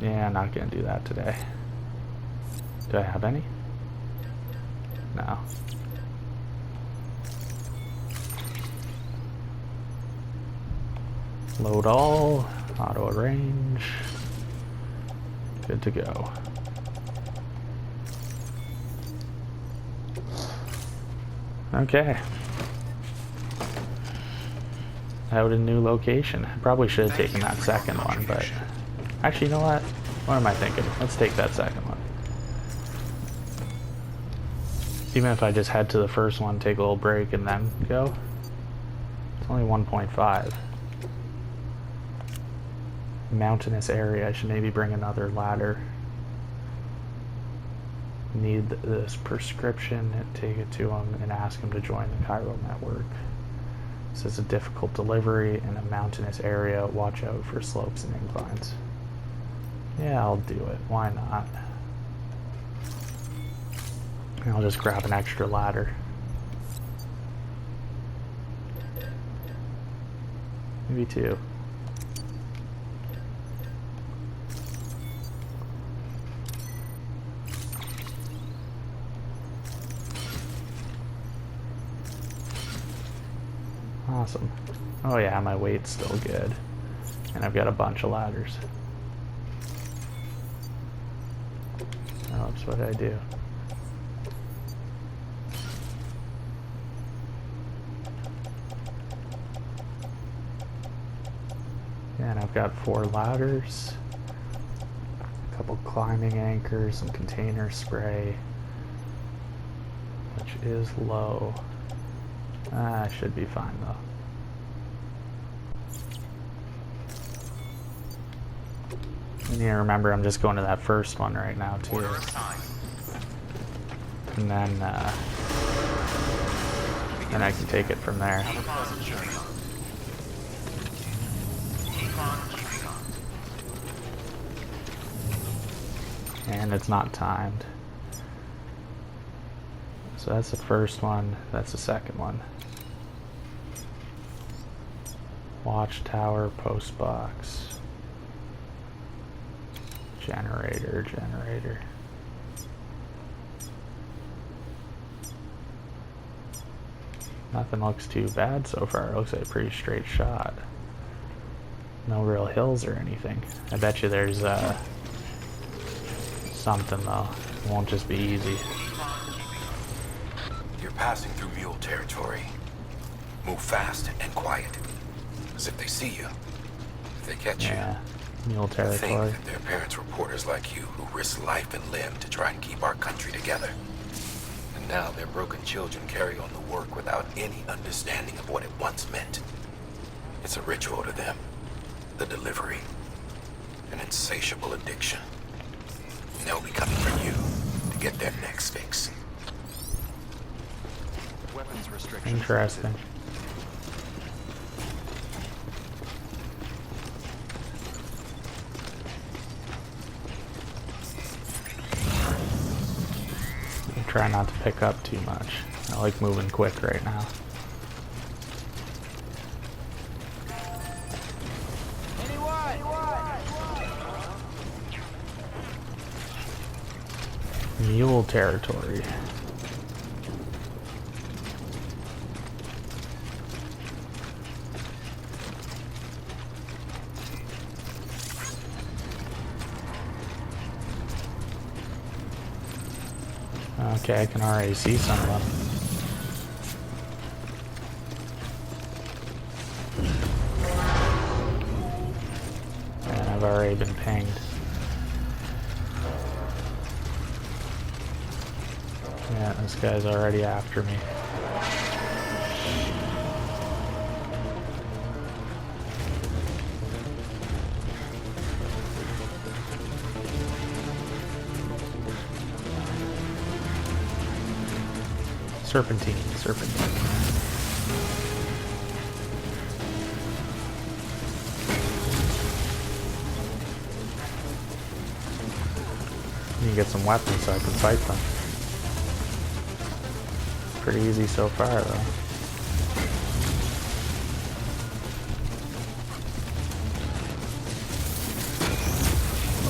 Yeah, I'm not gonna do that today. Do I have any? No. Load all, auto arrange. Good to go. Okay. Out a new location. I probably should have taken that second one, but actually, you know what? What am I thinking? Let's take that second one. Even if I just head to the first one, take a little break, and then go. It's only 1.5. Mountainous area. I should maybe bring another ladder. Need this prescription, take it to him and ask him to join the Cairo network. This is a difficult delivery in a mountainous area. Watch out for slopes and inclines. Yeah, I'll do it. Why not? And I'll just grab an extra ladder. Maybe two. Awesome. Oh yeah, my weight's still good. And I've got a bunch of ladders. Oops, what did I do? And I've got 4 ladders, a couple climbing anchors, some container spray, which is low. I should be fine though. You need to remember I'm just going to that first one right now too. And then I can take it from there. And it's not timed. So that's the first one, that's the second one. Watchtower, post box. Generator. Nothing looks too bad so far. It looks like a pretty straight shot. No real hills or anything. I bet you there's something though. It won't just be easy. You're passing through mule territory. Move fast and quiet. As if they see you. If they catch you. Mule territory. Think that their parents were reporters like you who risked life and limb to try and keep our country together. And now their broken children carry on the work without any understanding of what it once meant. It's a ritual to them. The delivery. An insatiable addiction. And they'll be coming for you to get their next fix. Weapons restrictions. Interesting. Try not to pick up too much. I like moving quick right now. Mule territory. Okay, I can already see some of them. And I've already been pinged. Yeah, this guy's already after me. Serpentine. Need to get some weapons so I can fight them. Pretty easy so far though.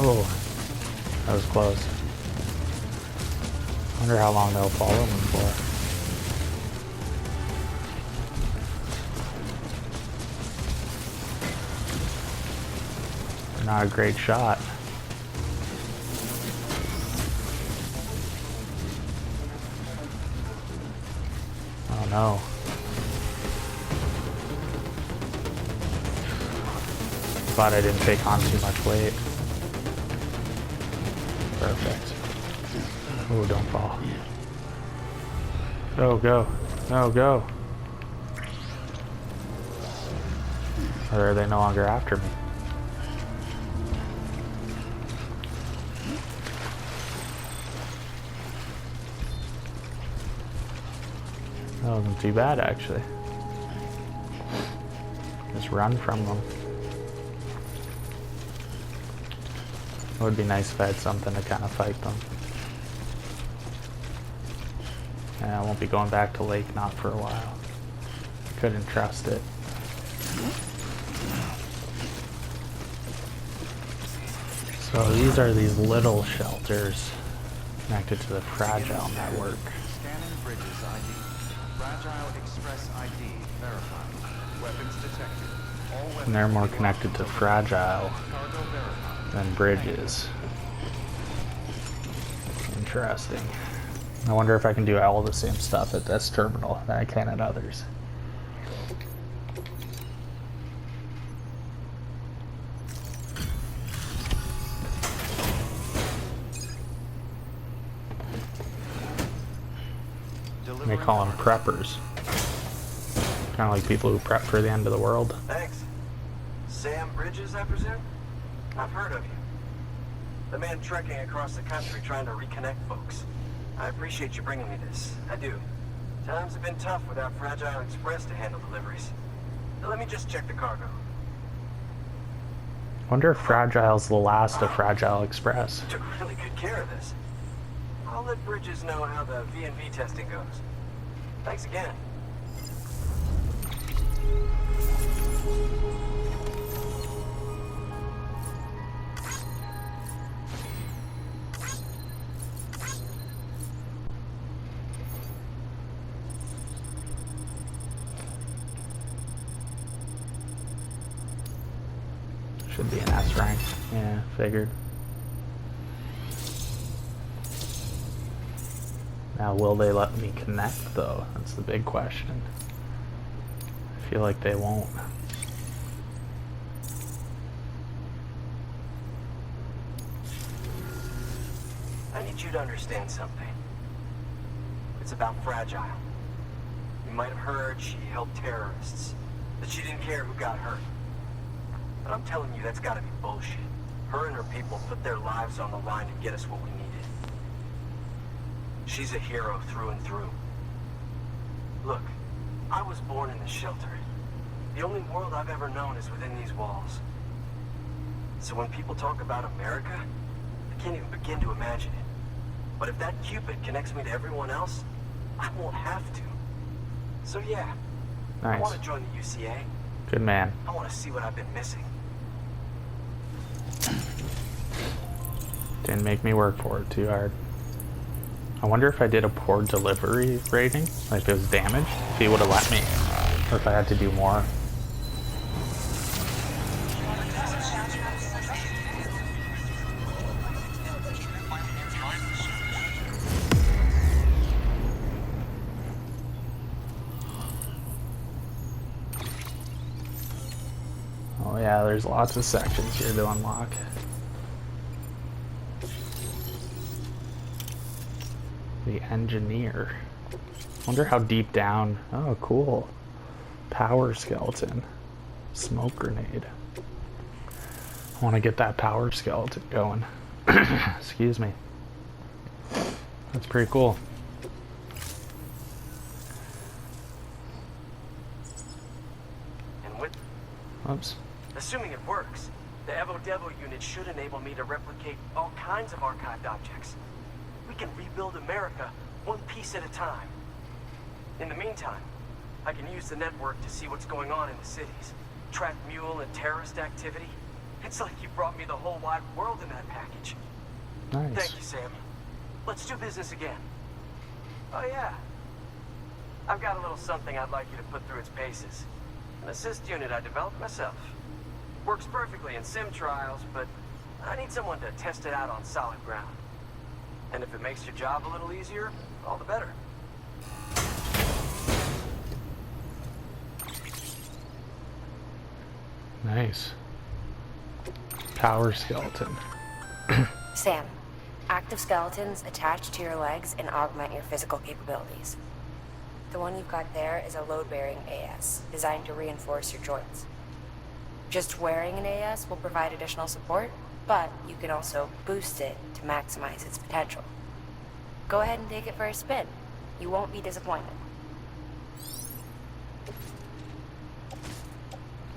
Oh, that was close. Wonder how long they'll follow me for. Not a great shot. Oh no. Glad I didn't take on too much weight. Perfect. Oh, don't fall. Go. No, go. Or are they no longer after me? That wasn't too bad, actually. Just run from them. It would be nice if I had something to kind of fight them. Yeah, I won't be going back to Lake Knot for a while. Couldn't trust it. So these are these little shelters connected to the Fragile network. Scanning Bridges ID. Fragile Express ID verified. Weapons detected. All weapons And they're more belong connected to Fragile cargo verified. than Bridges. Interesting. I wonder if I can do all the same stuff at this terminal that I can at others. They call them preppers. Kind of like people who prep for the end of the world. Thanks. Sam Bridges, I presume? I've heard of you. The man trekking across the country trying to reconnect folks. I appreciate you bringing me this. I do. Times have been tough without Fragile Express to handle deliveries. Now let me just check the cargo. Wonder if Fragile's the last of Fragile Express. Took really good care of this. I'll let Bridges know how the V&V testing goes. Thanks again. Should be an S rank. Yeah, figured. Now, will they let me connect, though? That's the big question. I feel like they won't. I need you to understand something. It's about Fragile. You might have heard she helped terrorists, that she didn't care who got hurt. But I'm telling you, that's gotta be bullshit. Her and her people put their lives on the line to get us what we needed. She's a hero through and through. Look, I was born in this shelter. The only world I've ever known is within these walls. So when people talk about America, I can't even begin to imagine it. But if that Cupid connects me to everyone else, I won't have to. So yeah, Nice. I want to join the UCA. Good man. I want to see what I've been missing. Didn't make me work for it too hard. I wonder if I did a poor delivery rating, like if it was damaged, if he would have let me, or if I had to do more. Oh yeah, there's lots of sections here to unlock. The engineer. Wonder how deep down. Oh, cool. Power skeleton. Smoke grenade. I want to get that power skeleton going. Excuse me. That's pretty cool. And with Oops. assuming it works, the Evo Devo unit should enable me to replicate all kinds of archived objects. We can rebuild America one piece at a time. In the meantime, I can use the network to see what's going on in the cities. Track mule and terrorist activity. It's like you brought me the whole wide world in that package. Nice. Thank you, Sam. Let's do business again. Oh yeah. I've got a little something I'd like you to put through its paces. An assist unit I developed myself. Works perfectly in sim trials, but I need someone to test it out on solid ground. And if it makes your job a little easier, all the better. Nice. Power skeleton. Sam, active skeletons attach to your legs and augment your physical capabilities. The one you've got there is a load-bearing AS, designed to reinforce your joints. Just wearing an AS will provide additional support, but you can also boost it to maximize its potential. Go ahead and take it for a spin. You won't be disappointed.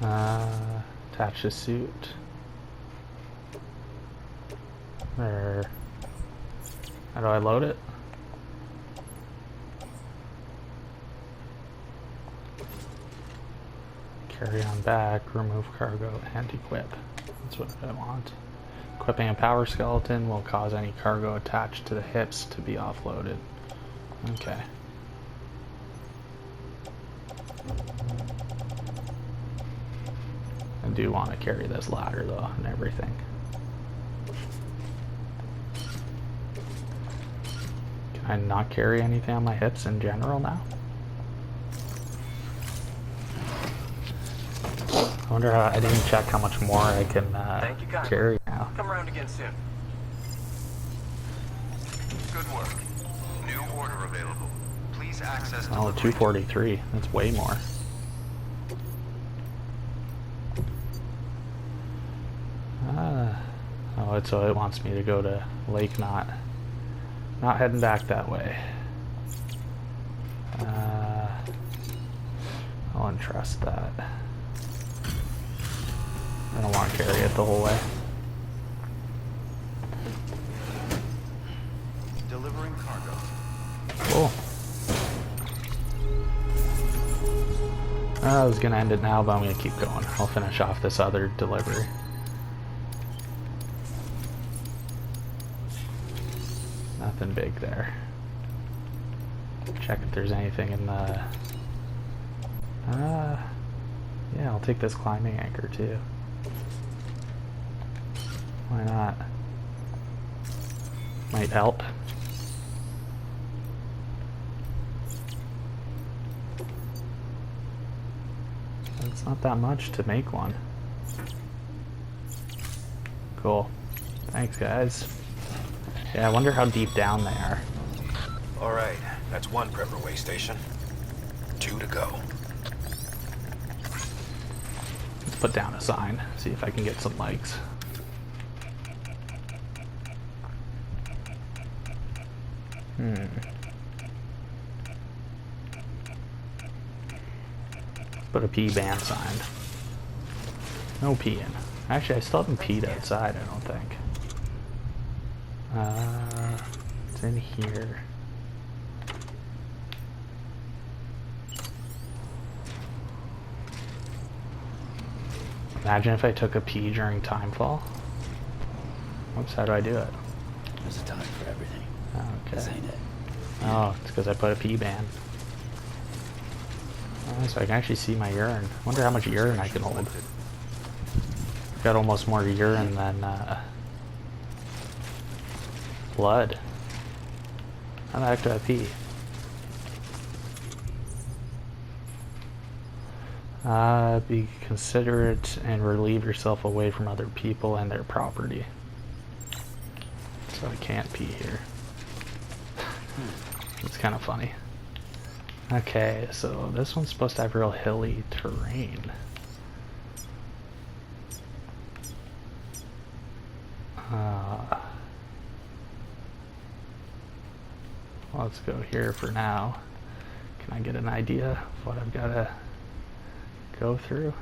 Attach the suit. Or how do I load it? Carry on back, remove cargo, and equip. That's what I want. Equipping a power skeleton will cause any cargo attached to the hips to be offloaded. Okay. I do want to carry this ladder though and everything. Can I not carry anything on my hips in general now? I wonder how, I didn't check how much more I can carry now. Come around again soon. Good work. New order available. Please access Oh, delivery. 243. That's way more. Oh, so it wants me to go to Lake Knot. Not heading back that way. I'll entrust that. I don't want to carry it the whole way. Delivering cargo. Cool. I was gonna end it now, but I'm gonna keep going. I'll finish off this other delivery. Nothing big there. Check if there's anything in the... yeah, I'll take this climbing anchor too. Why not? Might help. It's not that much to make one. Cool. Thanks, guys. Yeah, I wonder how deep down they are. Alright, that's one prepper way station. 2 to go. Let's put down a sign, see if I can get some likes. Let's put a P band sign. No peeing. Actually, I still haven't peed outside, I don't think. It's in here. Imagine if I took a pee during timefall. Whoops, how do I do it? There's a time for everything. Okay. This ain't it. Oh, it's because I put a pee band. Oh, so I can actually see my urine. Wonder how much urine I can hold. Got almost more urine than blood. How the heck do I pee? Be considerate and relieve yourself away from other people and their property. So I can't pee here. It's kind of funny. Okay, so this one's supposed to have real hilly terrain. Let's go here for now. Can I get an idea of what I've got to go through?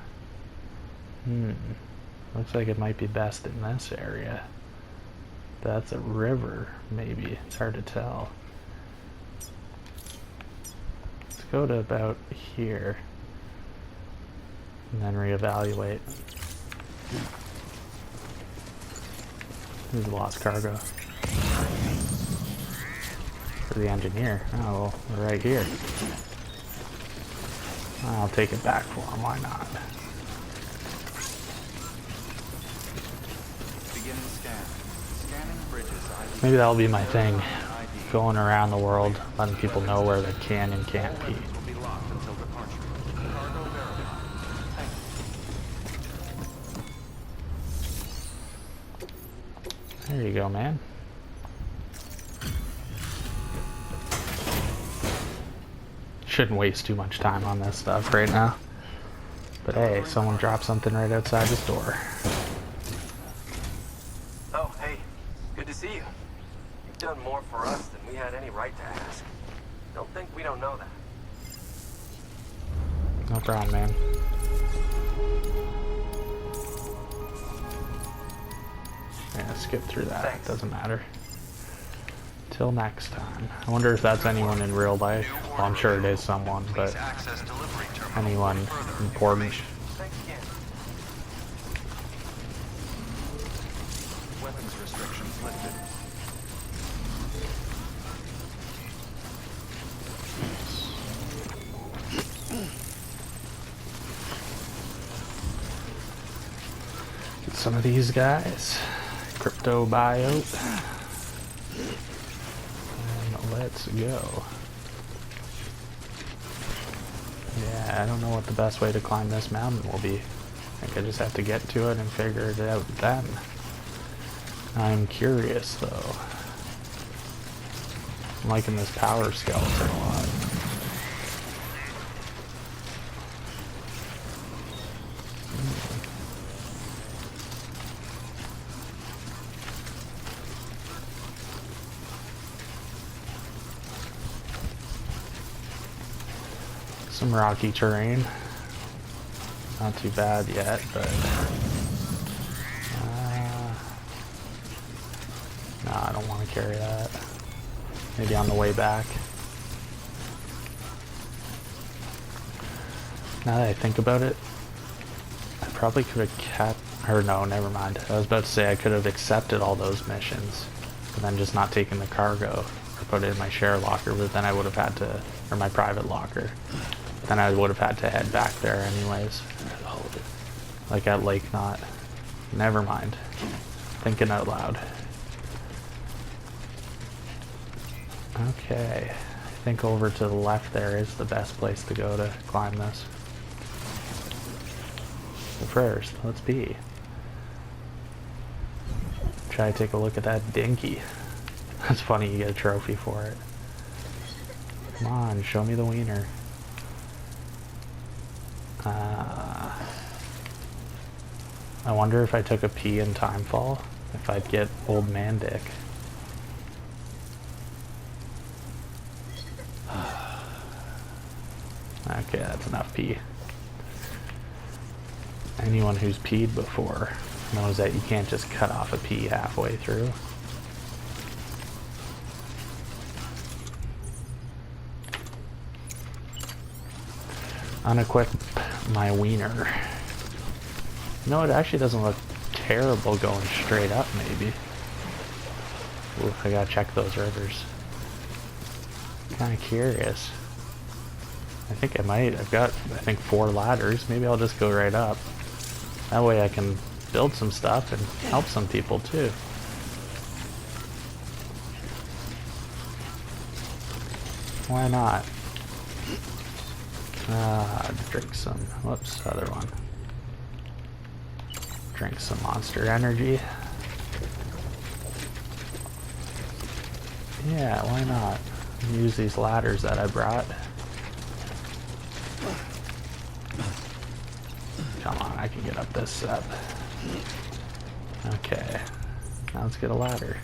Looks like it might be best in this area. That's a river, maybe. It's hard to tell. Let's go to about here. And then reevaluate. There's lost cargo. For the engineer. Oh, well, we're right here. I'll take it back for him, why not? Beginning scan. Scanning bridges ID. Maybe that'll be my thing. Going around the world, letting people know where they can and can't pee. Will be locked until departure. Cargo verified. Thank you. There you go, man. Shouldn't waste too much time on this stuff right now. But hey, someone dropped something right outside this door. Oh, hey. Good to see you. You've done more for us than we had any right to ask. Don't think we don't know that. No problem, man. Yeah, skip through that. Thanks. Doesn't matter. Till next time. I wonder if that's anyone in real life. Well, I'm sure it is someone, but anyone important. Thanks again. Weapons restrictions lifted. Get some of these guys. Crypto biote. And let's go. Yeah, I don't know what the best way to climb this mountain will be. I think I just have to get to it and figure it out then. I'm curious though. I'm liking this power skeleton a lot. Some rocky terrain. Not too bad yet, but no, I don't want to carry that. Maybe on the way back. Now that I think about it, I probably could have kept, or no, never mind. I was about to say I could have accepted all those missions, and then just not taken the cargo, or put it in my share locker, but then I would have had to, or my private locker. Then I would have had to head back there anyways. Like at Lake Knot. Never mind. Thinking out loud. Okay. I think over to the left there is the best place to go to climb this. But first, let's be. Try to take a look at that dinky. That's funny you get a trophy for it. Come on, show me the wiener. I wonder if I took a pee in Timefall, if I'd get old man dick. Okay, that's enough pee. Anyone who's peed before knows that you can't just cut off a pee halfway through. Unequip my wiener. No, it actually doesn't look terrible going straight up, maybe. Ooh, I gotta check those rivers. Kinda curious. I think I might. I've got, I think, 4 ladders. Maybe I'll just go right up. That way I can build some stuff and help some people too. Why not? Drink some, whoops, other one. Drink some Monster Energy. Yeah, why not? Use these ladders that I brought. Come on, I can get up this step. Okay, now let's get a ladder.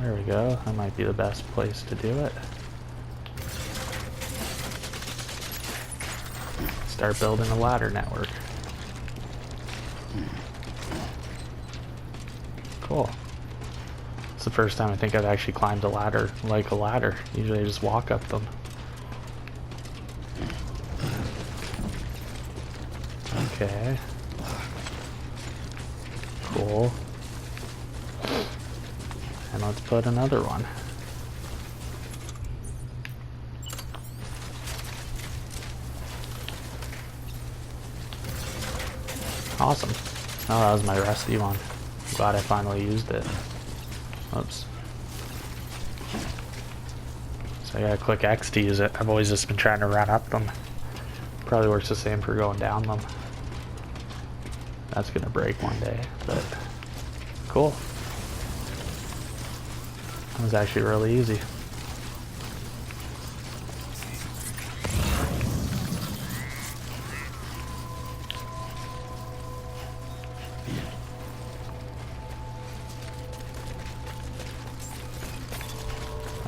There we go. That might be the best place to do it. Start building a ladder network. Cool. It's the first time I think I've actually climbed a ladder like a ladder. Usually I just walk up them. Okay. Cool. And let's put another one. Awesome. Oh, that was my rusty one. Glad I finally used it. Oops. So I gotta click X to use it. I've always just been trying to run up them. Probably works the same for going down them. That's gonna break one day, but cool. That was actually really easy.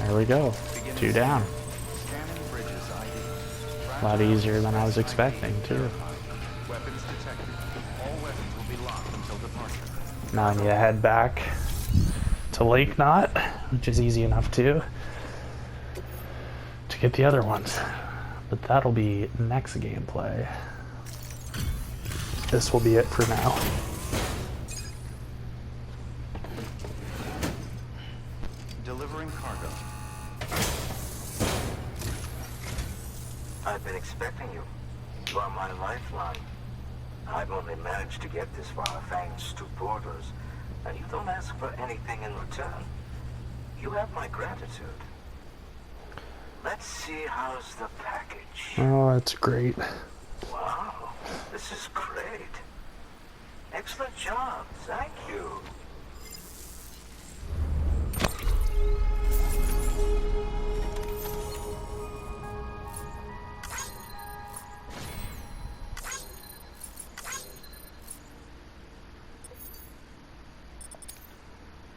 There we go. 2 down. Scanning Bridges ID. A lot easier than I was expecting, too. Weapons detected. All weapons will be locked until departure. Now I need to head back to Lake Knot, which is easy enough to get the other ones. But that'll be next gameplay. This will be it for now. Delivering cargo. I've been expecting you. You are my lifeline. I've only managed to get this far thanks to porters, and you don't ask for anything in return. You have my gratitude. Let's see how's the package. Oh, that's great. Wow, this is great. Excellent job, thank you.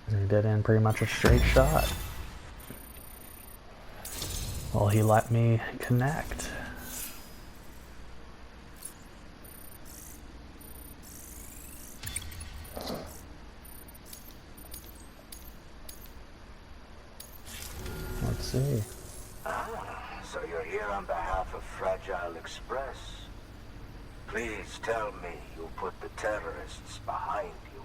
He did in pretty much a straight shot. Well, he let me connect. Let's see. So you're here on behalf of Fragile Express. Please tell me you put the terrorists behind you.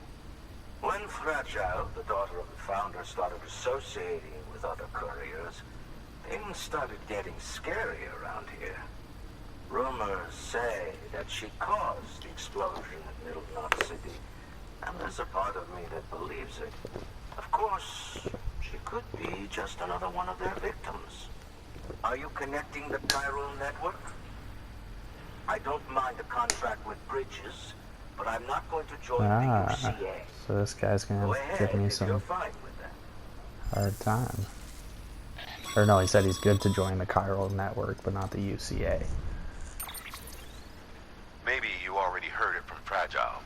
When Fragile, the daughter of the founder, started associating with other couriers, things started getting scary around here. Rumors say that she caused the explosion in Middle Knot City, and there's a part of me that believes it. Of course, she could be just another one of their victims. Are you connecting the chiral network? I don't mind a contract with Bridges, but I'm not going to join the UCA. So this guy's gonna give me some hard time. Or no, he said he's good to join the chiral network, but not the UCA. Maybe you already heard it from Fragile,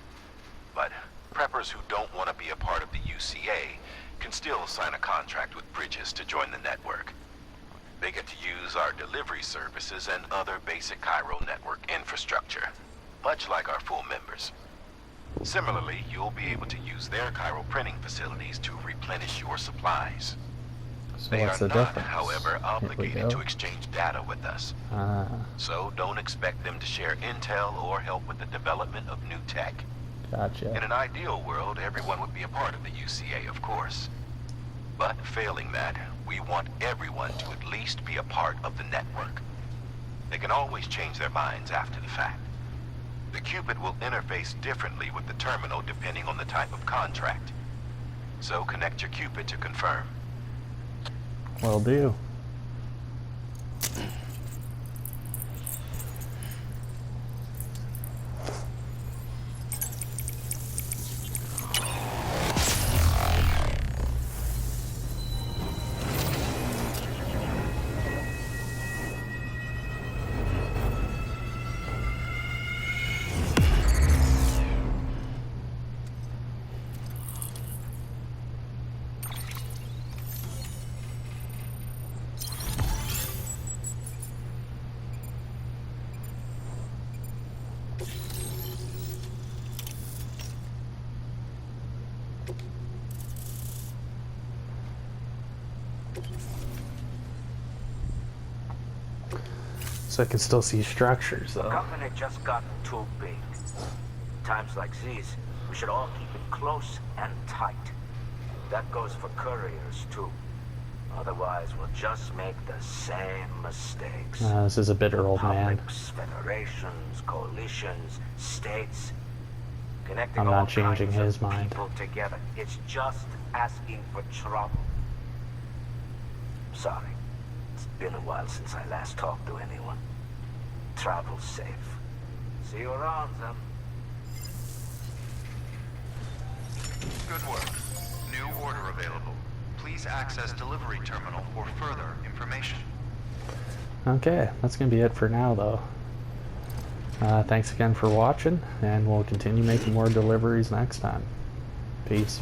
but preppers who don't want to be a part of the UCA can still sign a contract with Bridges to join the network. They get to use our delivery services and other basic chiral network infrastructure, much like our full members. Similarly, you'll be able to use their chiral printing facilities to replenish your supplies. So They what's are the not, difference? however, Here we obligated go. to exchange data with us. So don't expect them to share intel or help with the development of new tech. Gotcha. In an ideal world, everyone would be a part of the UCA, of course. But failing that, we want everyone to at least be a part of the network. They can always change their minds after the fact. The Cupid will interface differently with the terminal depending on the type of contract. So connect your Cupid to confirm. Will do. So I can still see structures, The though. company just got too big. Times like these, we should all keep it close and tight. That goes for couriers, too. Otherwise, we'll just make the same mistakes. This is a bitter old man. Republics, federations, coalitions, states. Connecting I'm all not changing kinds his of mind. people together. It's just asking for trouble. Sorry. It's been a while since I last talked to anyone. Travel safe. See you around, then. Good work. New order available. Please access delivery terminal for further information. Okay, that's gonna be it for now, though. Thanks again for watching, and we'll continue making more deliveries next time. Peace.